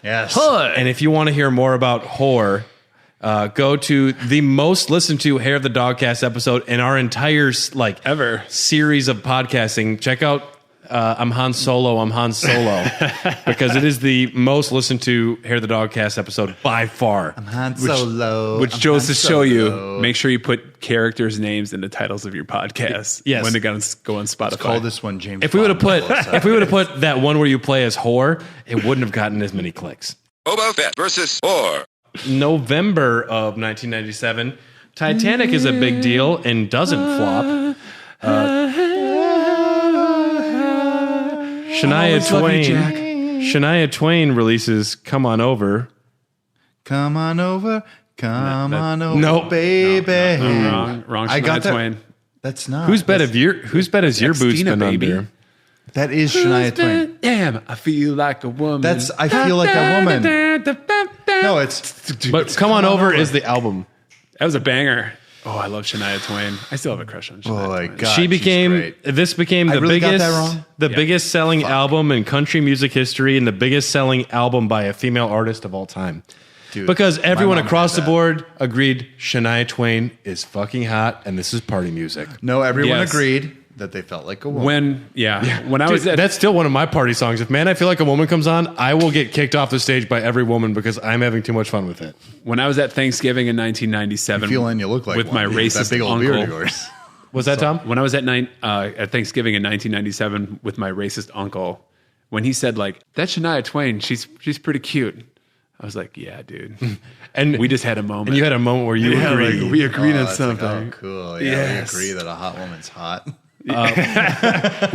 Yes. And if you want to hear more about Hor, go to the most listened to Hair of the Dogcast episode in our entire Ever. series of podcasting. Check out I'm Han Solo, because it is the most listened to Hair of the Dogcast episode by far. Han Solo. Which goes to show you, make sure you put characters' names in the titles of your podcast. Yes. When they're going to go on Spotify. Call this one James. If we would have Bond. put that one where you play as Hor, it wouldn't have gotten as many clicks. Boba Fett versus Hor. November of 1997, Titanic is a big deal and doesn't flop. Shania Twain releases "Come On Over." Come on over. Come on over, Nope. baby. Wrong. I got Shania that. Twain. That's not. Whose bet has your boots Christina, been baby. under? That is Shania Twain. Damn, I feel like a woman. That's I feel like a woman. No, it's But "Come On Over" is the album. That was a banger. Oh, I love Shania Twain. I still have a crush on Shania boy, Twain. God, She she's became great. this became I the really got biggest that wrong? biggest selling album in country music history and the biggest selling album by a female artist of all time. Dude, Because everyone my mom across the had that. board agreed Shania Twain is fucking hot and this is party music. No, everyone Yes. agreed that they felt like a woman. When I was Dude, at that's still one of my party songs. If "Man, I Feel Like a Woman" comes on, I will get kicked off the stage by every woman because I'm having too much fun with it. when I was at Thanksgiving in 1997, You feel and you look like with one. my That racist big old uncle. beard of yours. Was that Tom? When I was at Thanksgiving in 1997 with my racist uncle, when he said like, "That's Shania Twain, she's pretty cute," I was like, "Yeah, dude." And We just had a moment. and you had a moment where you Yeah, agreed. like, we agreed on That's like, something. oh, cool. Yeah, Yes. we agree that a hot woman's hot.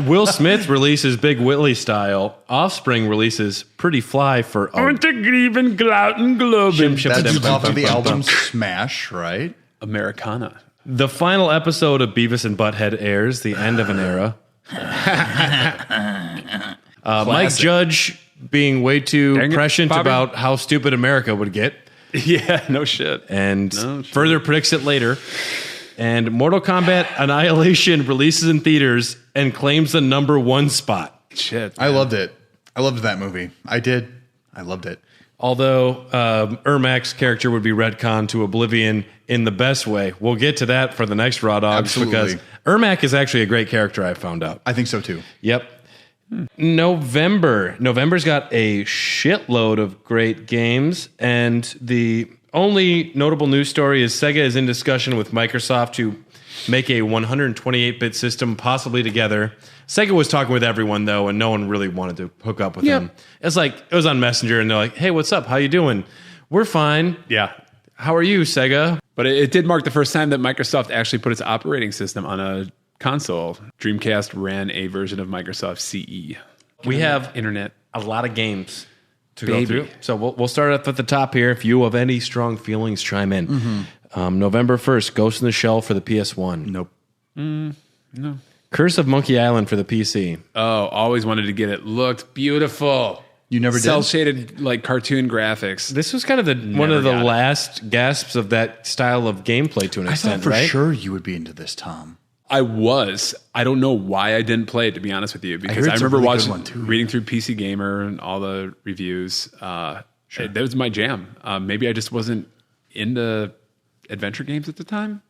Will Smith releases Big Willie Style. Offspring releases Pretty Fly for Grieven, Glouten, Globen. That's off of the album Smash, right? Americana. The final episode of Beavis and Butthead airs, the end of an era. Mike Judge being way too prescient about how stupid America would get. Yeah, no shit. And further predicts it later. And Mortal Kombat Annihilation releases in theaters and claims the #1 spot. Shit. I loved it. I loved that movie. I did. I loved it. Although Ermac's character would be retconned to oblivion in the best way. We'll get to that for the next Raw Dogs. Absolutely. Because Ermac is actually a great character, I found out. I think so too. Yep. November's got a shitload of great games, and the only notable news story is Sega is in discussion with Microsoft to make a 128-bit system possibly together. Sega was talking with everyone, though, and no one really wanted to hook up with him. It's like, it was on Messenger, and they're like, hey, what's up? How you doing? We're fine. Yeah. How are you, Sega? But it did mark the first time that Microsoft actually put its operating system on a console. Dreamcast ran a version of Microsoft CE. We have internet. A lot of games to go through. So we'll start up at the top here. If you have any strong feelings, chime in. November 1st, Ghost in the Shell for the PS1. Nope. No. Curse of Monkey Island for the PC. Oh, always wanted to get it. Looked beautiful. You never did? Cel-shaded, like, cartoon graphics. This was kind of one of the last gasps of that style of gameplay to an extent, I thought for right? sure you would be into this, Tom. I was. I don't know why I didn't play it, to be honest with you, because I remember reading through PC Gamer and all the reviews. That was my jam. Maybe I just wasn't into adventure games at the time.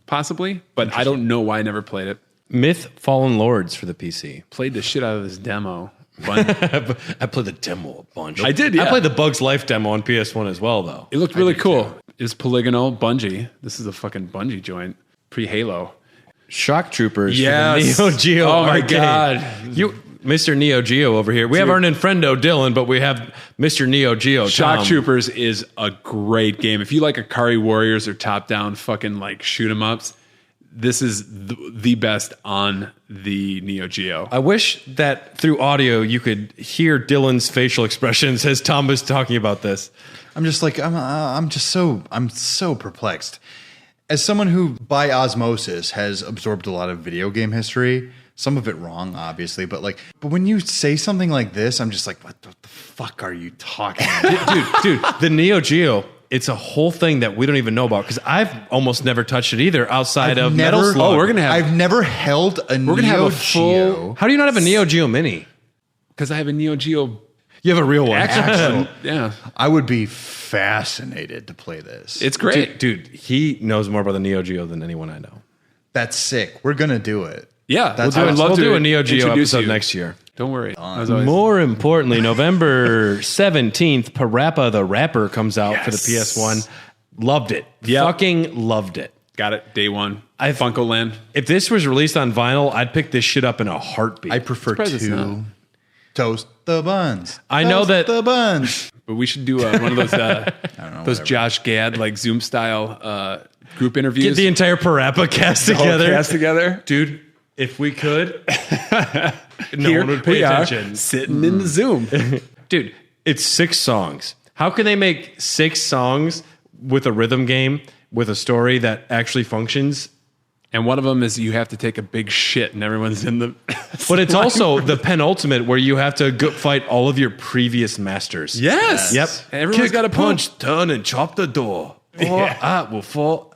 Possibly. But I don't know why I never played it. Myth Fallen Lords for the PC. Played the shit out of this demo. I played the demo a bunch. I did, yeah. I played the Bugs Life demo on PS1 as well, though. It looked really cool. It's polygonal. Bungie. This is a fucking Bungie joint. Pre-Halo. Shock Troopers Yes. for the Neo Geo Oh, my arcade. God. Mr. Neo Geo over here. We have our Ninfrendo Dylan, but we have Mr. Neo Geo Shock Tom. Troopers is a great game. If you like Akari Warriors or top-down fucking like shoot-em-ups, this is the best on the Neo Geo. I wish that through audio you could hear Dylan's facial expressions as Tom was talking about this. I'm just like I'm so perplexed. As someone who by osmosis has absorbed a lot of video game history, some of it wrong, obviously, but when you say something like this, I'm just like, what the fuck are you talking about? dude, the Neo Geo, it's a whole thing that we don't even know about because I've almost never touched it either outside of Metal Slug. I've never held a Neo Geo. How do you not have a Neo Geo Mini? Because I have a Neo Geo. You have a real one. Actually, yeah. I would be fascinated to play this. It's great. Dude, he knows more about the Neo Geo than anyone I know. That's sick. We're going to do it. Yeah, we'll do a Neo Geo episode next year. Don't worry. More importantly, November 17th, Parappa the Rapper comes out for the PS1. Loved it. Yep. Fucking loved it. Got it. Day one. Funko Land. If this was released on vinyl, I'd pick this shit up in a heartbeat. I prefer to toast the buns. I know that the buns. But we should do one of those those Josh Gad like Zoom style group interviews. Get the entire Parappa cast together. Dude, if we could, no one would pay attention. Sitting in the Zoom. Dude, it's 6 songs. How can they make 6 songs with a rhythm game with a story that actually functions? And one of them is you have to take a big shit and everyone's in the... But it's also the penultimate where you have to go fight all of your previous masters. Yes. Yep. Everyone's got to punch, turn, and chop the door. Or I will fall.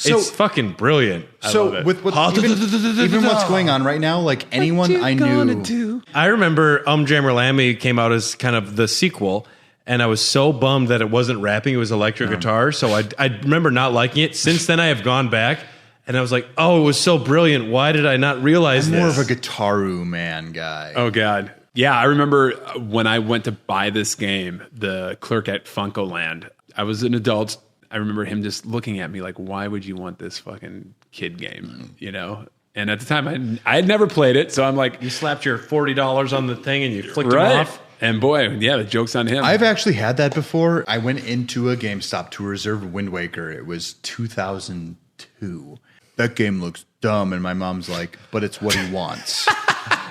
It's fucking brilliant. So with even what's going on right now, like anyone I knew... I remember Jammer Lammy came out as kind of the sequel, and I was so bummed that it wasn't rapping, it was electric guitar. So I remember not liking it. Since then, I have gone back. And I was like, oh, it was so brilliant. Why did I not realize this? More of a Guitaru man guy. Oh, God. Yeah, I remember when I went to buy this game, the clerk at Funko Land, I was an adult. I remember him just looking at me like, why would you want this fucking kid game? You know? And at the time, I had never played it. So I'm like... You slapped your $40 on the thing and you flicked him off? And boy, yeah, the joke's on him. I've actually had that before. I went into a GameStop to reserve Wind Waker. It was 2002. That game looks dumb, and my mom's like, but it's what he wants.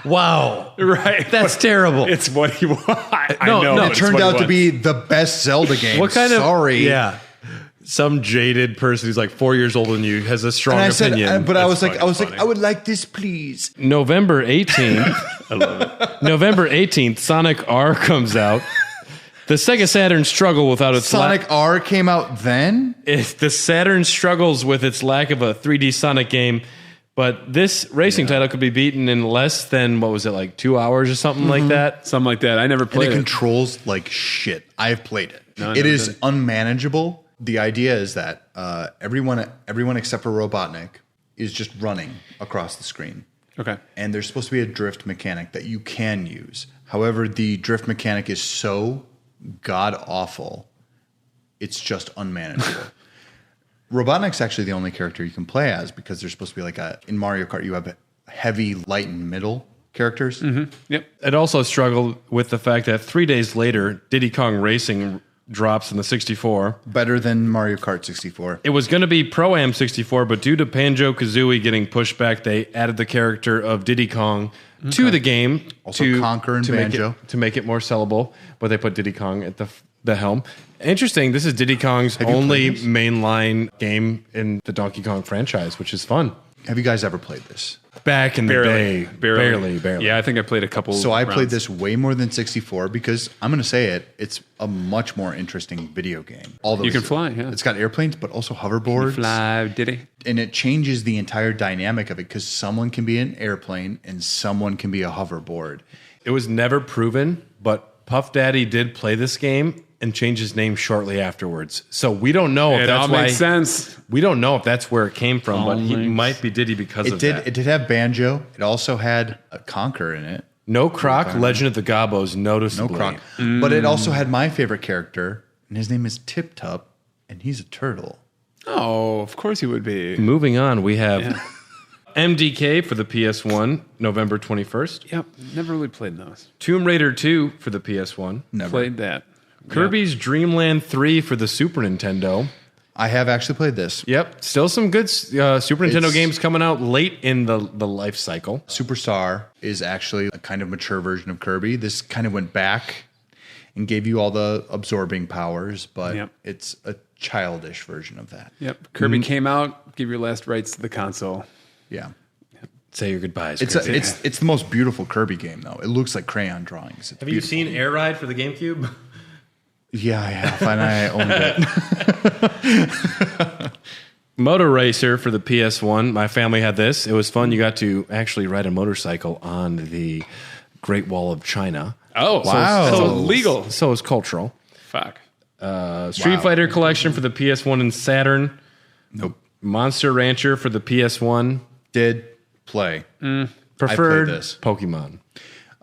Wow. Right. That's terrible. It's what he wants. I No, know. it turned out to be the best Zelda game. What kind of... Sorry. Yeah. some jaded person who's like 4 years older than you has a strong opinion. But I was like, I would like this, please. November 18th. I love it. November 18th, Sonic R comes out. The Sega Saturn struggle without its Sonic R came out then? The Saturn struggles with its lack of a 3D Sonic game, but this racing title could be beaten in less than, what was it, like 2 hours or something like that? Something like that. I never played and it. it. Controls like shit. I've played it. No, it is unmanageable. The idea is that everyone except for Robotnik is just running across the screen. Okay. And there's supposed to be a drift mechanic that you can use. However, the drift mechanic is so god-awful, it's just unmanageable. Robotnik's actually the only character you can play as because there's supposed to be like in Mario Kart, you have heavy, light, and middle characters. Mm-hmm. Yep. It also struggled with the fact that 3 days later, Diddy Kong Racing drops in the 64. Better than Mario Kart 64. It was going to be Pro-Am 64, but due to Banjo-Kazooie getting pushed back, they added the character of Diddy Kong to the game. Also Conker and Banjo. To make it more sellable, but they put Diddy Kong at the helm. Interesting, this is Diddy Kong's only mainline game in the Donkey Kong franchise, which is fun. Have you guys ever played this? Back in the day. Barely. Yeah, I think I played a couple So I rounds. played this way more than 64 because I'm going to say it's a much more interesting video game. You can fly, yeah. It's got airplanes, but also hoverboards. Fly, Diddy. And it changes the entire dynamic of it because someone can be an airplane and someone can be a hoverboard. It was never proven, but Puff Daddy did play this game and change his name shortly afterwards. So we don't know if that's why. Makes sense. We don't know if that's where it came from, but he might be Diddy because of that. It did have Banjo. It also had a Conker in it. No Croc, Legend of the Gobos, noticeably. No Croc. But it also had my favorite character, and his name is Tip Tup, and he's a turtle. Oh, of course he would be. Moving on, we have MDK for the PS1, November 21st. Yep, never really played those. Tomb Raider 2 for the PS1. Never. Played that. Kirby's Dream Land 3 for the Super Nintendo. I have actually played this. Yep. Still some good Super Nintendo games coming out late in the life cycle. Superstar is actually a kind of mature version of Kirby. This kind of went back and gave you all the absorbing powers, but it's a childish version of that. Yep. Kirby came out, give your last rites to the console. Yeah. Say your goodbyes. It's the most beautiful Kirby game, though. It looks like crayon drawings. Have you seen Air Ride for the GameCube? Yeah, I have, and I owned it. Motor Racer for the PS1. My family had this. It was fun. You got to actually ride a motorcycle on the Great Wall of China. Oh, wow. So legal. So it's cultural. Fuck. Street Fighter Collection for the PS1 and Saturn. Nope. Monster Rancher for the PS1. Did play. Preferred this. Pokemon.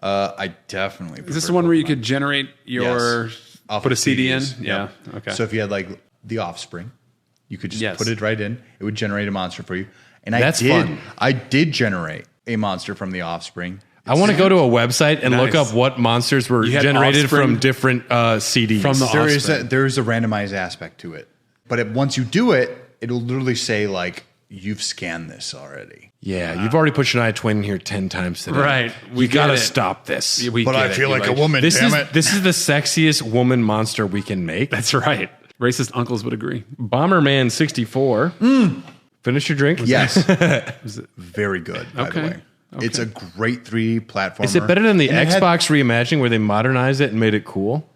I definitely. Is this the one where you could generate your... Yes. Put a CD in? CDs. Yeah. Yep. Okay. So if you had like The Offspring, you could just Yes. put it right in. It would generate a monster for you. And That's fun. I did generate a monster from The Offspring. I want to go to a website and look Nice. up what monsters were You had generated Offspring from different CDs. from the There is a randomized aspect to it. But once you do it, it'll literally say like, you've scanned this already. Yeah, you've already put Shania Twain in here 10 times today. Right. We got to get it. stop this. But I feel like a woman, This damn is it. this is the sexiest woman monster we can make. That's right. Racist uncles would agree. Bomberman 64. Finish your drink. Yes. Very good, by the Okay. way. It's a great 3D platformer. Is it better than the And it had- Xbox reimagining where they modernized it and made it cool?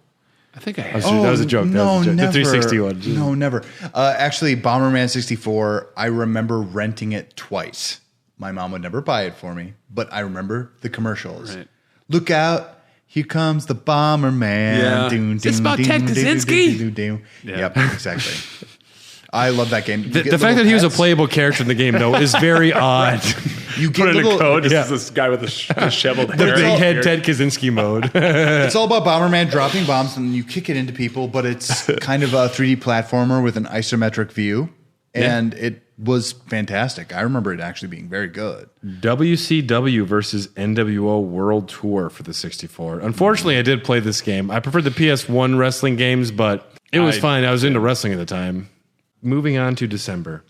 I think I have. That was a joke. No, that was a joke. never. The 360 one. No, never. Actually, Bomberman 64, I remember renting it twice. My mom would never buy it for me, but I remember the commercials. Right. Look out, here comes the Bomberman. Yeah. Is this about Ted Kaczynski? Yep, exactly. I love that game. The fact that he was a playable character in the game, though, is very odd. You get Put in little, a code. This is this guy with the disheveled The hair. big head Ted Kaczynski mode. It's all about Bomberman dropping bombs and you kick it into people, but it's kind of a 3D platformer with an isometric view. And it was fantastic. I remember it actually being very good. WCW versus NWO World Tour for the 64. Unfortunately, I did play this game. I preferred the PS1 wrestling games, but it was fine. I was into wrestling at the time. Moving on to December.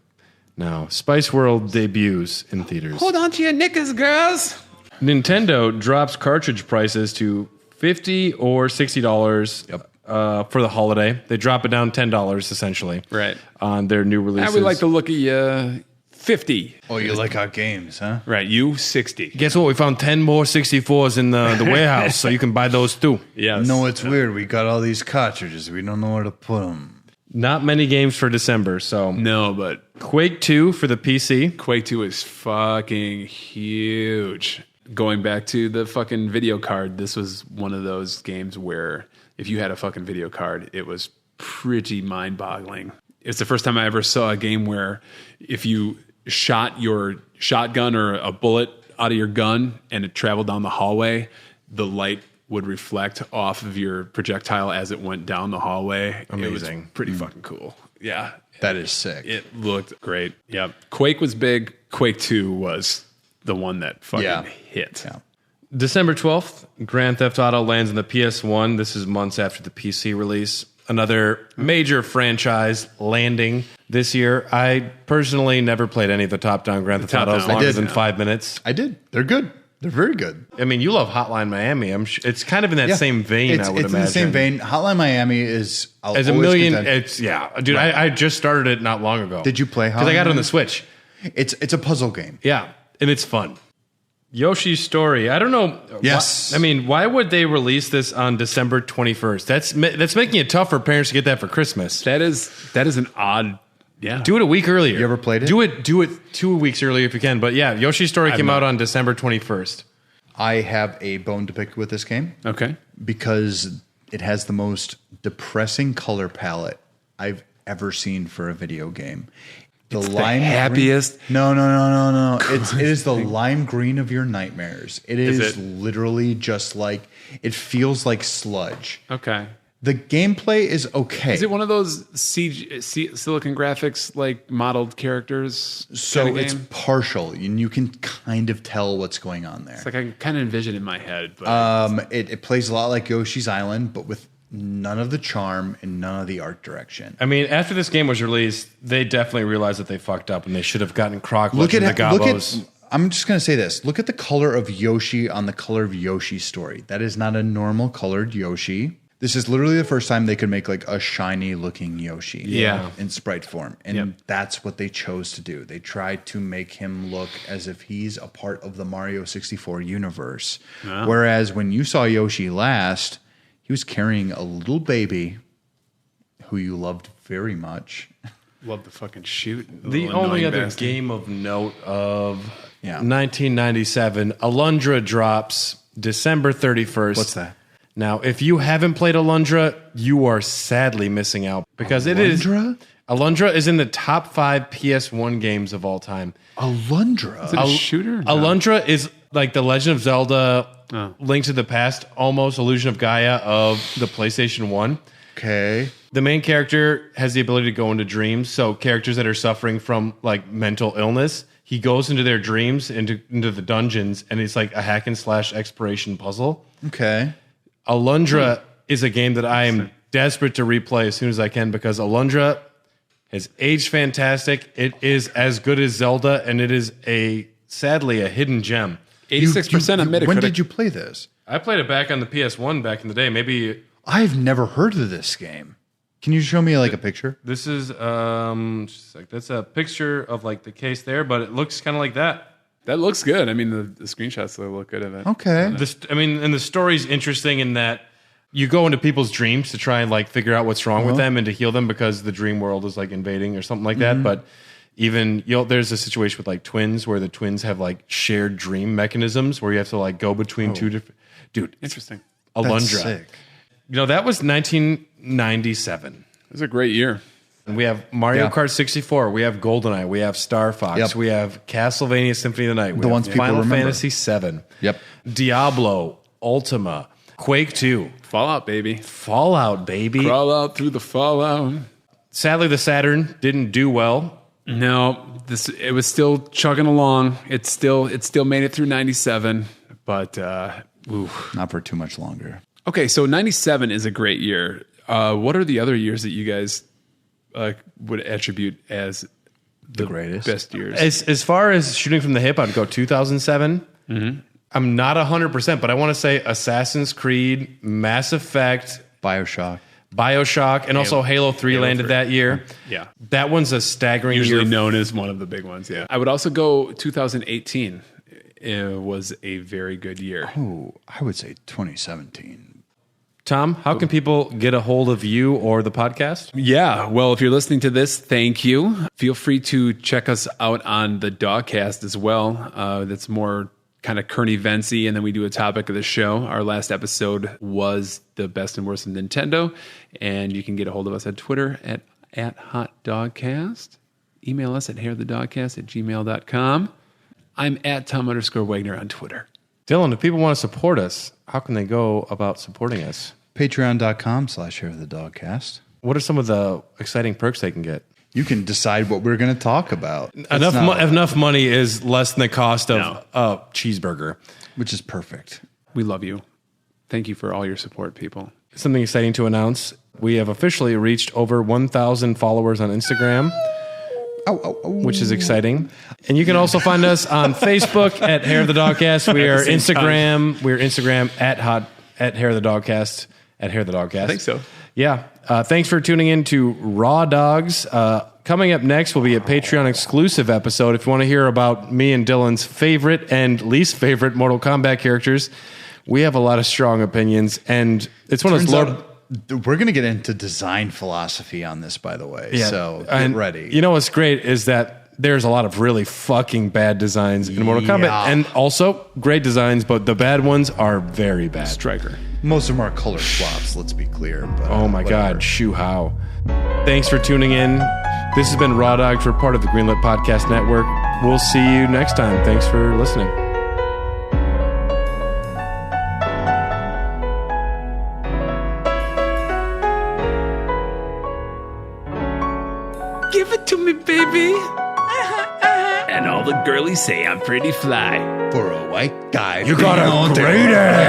Now, Spice World debuts in theaters. Hold on to your knickers, girls. Nintendo drops cartridge prices to $50 or $60. Yep. for the holiday. They drop it down $10 essentially, Right. on their new releases. I would like to look at you 50. Oh, you like our games, huh? Right, you 60. Guess what? We found 10 more 64s in the warehouse, so you can buy those too. Yes. No, it's weird. We got all these cartridges. We don't know where to put them. Not many games for December, so No, but Quake 2 for the PC. Quake 2 is fucking huge. Going back to the fucking video card, this was one of those games where if you had a fucking video card, it was pretty mind-boggling. It's the first time I ever saw a game where if you shot your shotgun or a bullet out of your gun and it traveled down the hallway, the light would reflect off of your projectile as it went down the hallway. Amazing. It was pretty fucking cool. Yeah. That is sick. It looked great. Yep. Quake was big. Quake 2 was the one that fucking hit. Yeah. December 12th, Grand Theft Auto lands on the PS1. This is months after the PC release. Another major franchise landing this year. I personally never played any of the top-down Grand Theft Autos top-down. longer than 5 minutes. I did. They're good. They're very good. I mean, you love Hotline Miami. It's kind of in that same vein, I would it's imagine. in the same vein. Hotline Miami is As a million, dude, right. I just started it not long ago. Did you play Hotline? Because I got it on the Switch. It's a puzzle game. Yeah, and it's fun. Yoshi's Story. I don't know. Yes. Why would they release this on December 21st? That's making it tough for parents to get that for Christmas. That is an odd. Yeah. Do it a week earlier. You ever played it? Do it 2 weeks earlier if you can. But yeah, Yoshi's Story came out on December 21st. I have a bone to pick with this game. Okay. Because it has the most depressing color palette I've ever seen for a video game. The lime happiest. Green, no. It is the lime green of your nightmares. It is literally just like, it feels like sludge. Okay. The gameplay is okay. Is it one of those Silicon Graphics like modeled characters? So kind of it's game? partial, and you can kind of tell what's going on there. It's like I can kind of envision in my head. But It plays a lot like Yoshi's Island, but with none of the charm and none of the art direction. I mean, after this game was released, they definitely realized that they fucked up and they should have gotten Croc Legend of the Gobos. I'm just going to say this. Look at the color of Yoshi on the color of Yoshi's Story. That is not a normal colored Yoshi. This is literally the first time they could make like a shiny looking Yoshi in sprite form. And that's what they chose to do. They tried to make him look as if he's a part of the Mario 64 universe. Wow. Whereas when you saw Yoshi last, he was carrying a little baby who you loved very much. Love the fucking shoot. The only other game of note of 1997, Alundra drops December 31st. What's that? Now, if you haven't played Alundra, you are sadly missing out because Alundra is in the top 5 PS1 games of all time. Alundra? Is it a shooter? No. Alundra is like the Legend of Zelda, Link to the Past, almost Illusion of Gaia of the PlayStation 1. Okay. The main character has the ability to go into dreams, so characters that are suffering from like mental illness, he goes into their dreams, into the dungeons, and it's like a hack and slash exploration puzzle. Okay. Alundra is a game that I am desperate to replay as soon as I can because Alundra has aged fantastic. It is as good as Zelda, and it is sadly a hidden gem. 86% on Metacritic. When did you play this? I played it back on the PS1 back in the day. Maybe I've never heard of this game. Can you show me like a picture? this is just like that's a picture of like the case there, but it looks kind of like that. That looks good. I mean, the screenshots look good of it. Okay. And the story's interesting in that you go into people's dreams to try and like figure out what's wrong with them and to heal them because the dream world is like invading or something like that. But even there's a situation with like twins where the twins have like shared dream mechanisms where you have to like go between two different. Dude, Interesting. Alundra. That's sick. That was 1997. It was a great year. And we have Mario Kart 64. We have GoldenEye. We have Star Fox. Yep. We have Castlevania Symphony of the Night. We The have ones people Final remember. Fantasy 7. Yep. Diablo, Ultima, Quake 2, Fallout, baby. Fallout, baby. Crawl out through the fallout. Sadly, the Saturn didn't do well. No, it was still chugging along. It still made it through 97, but Not for too much longer. okay. So 97 is a great year. What are the other years that you guys would attribute as the greatest best years? As far as shooting from the hip, I'd go 2007. I'm not 100%, but I want to say Assassin's Creed, Mass Effect, BioShock. BioShock, and also Halo 3 landed that year. Yeah. That one's a staggering Usually year. known as one of the big ones, yeah. I would also go 2018. It was a very good year. Oh, I would say 2017. Tom, how can people get a hold of you or the podcast? Yeah, well, if you're listening to this, thank you. Feel free to check us out on the Dogcast as well. That's more kind of current eventsy, and then we do a topic of the show. Our last episode was the best and worst of Nintendo, and you can get a hold of us at Twitter at HotDogcast. Email us at hairthedogcast@gmail.com. I'm at Tom_Wagner on Twitter. Dylan, if people want to support us, how can they go about supporting us? Patreon.com/hairthedogcast. What are some of the exciting perks they can get? You can decide what we're going to talk about. Enough money is less than the cost of a cheeseburger, which is perfect. We love you. Thank you for all your support, people. Something exciting to announce. We have officially reached over 1,000 followers on Instagram, which is exciting. And you can also find us on Facebook at Hair of the Dogcast. We are Instagram. We're Instagram at Hair of the Dogcast, at Hair of the Dogcast. I think so. Yeah. Thanks for tuning in to Raw Dogs. Coming up next will be a Patreon exclusive episode. If you want to hear about me and Dylan's favorite and least favorite Mortal Kombat characters, we have a lot of strong opinions, and it's one of those. We're going to get into design philosophy on this, by the way. Yeah. So get ready. You know what's great is that there's a lot of really fucking bad designs in Mortal Kombat, and also great designs, but the bad ones are very bad. Striker. Most of them are color swaps, let's be clear. But, oh my God, shoo how. Thanks for tuning in. This has been Raw Dog for part of the Greenlit Podcast Network. We'll see you next time. Thanks for listening. Give it to me, baby. And all the girlies say I'm pretty fly. For a white guy. You got a great ass.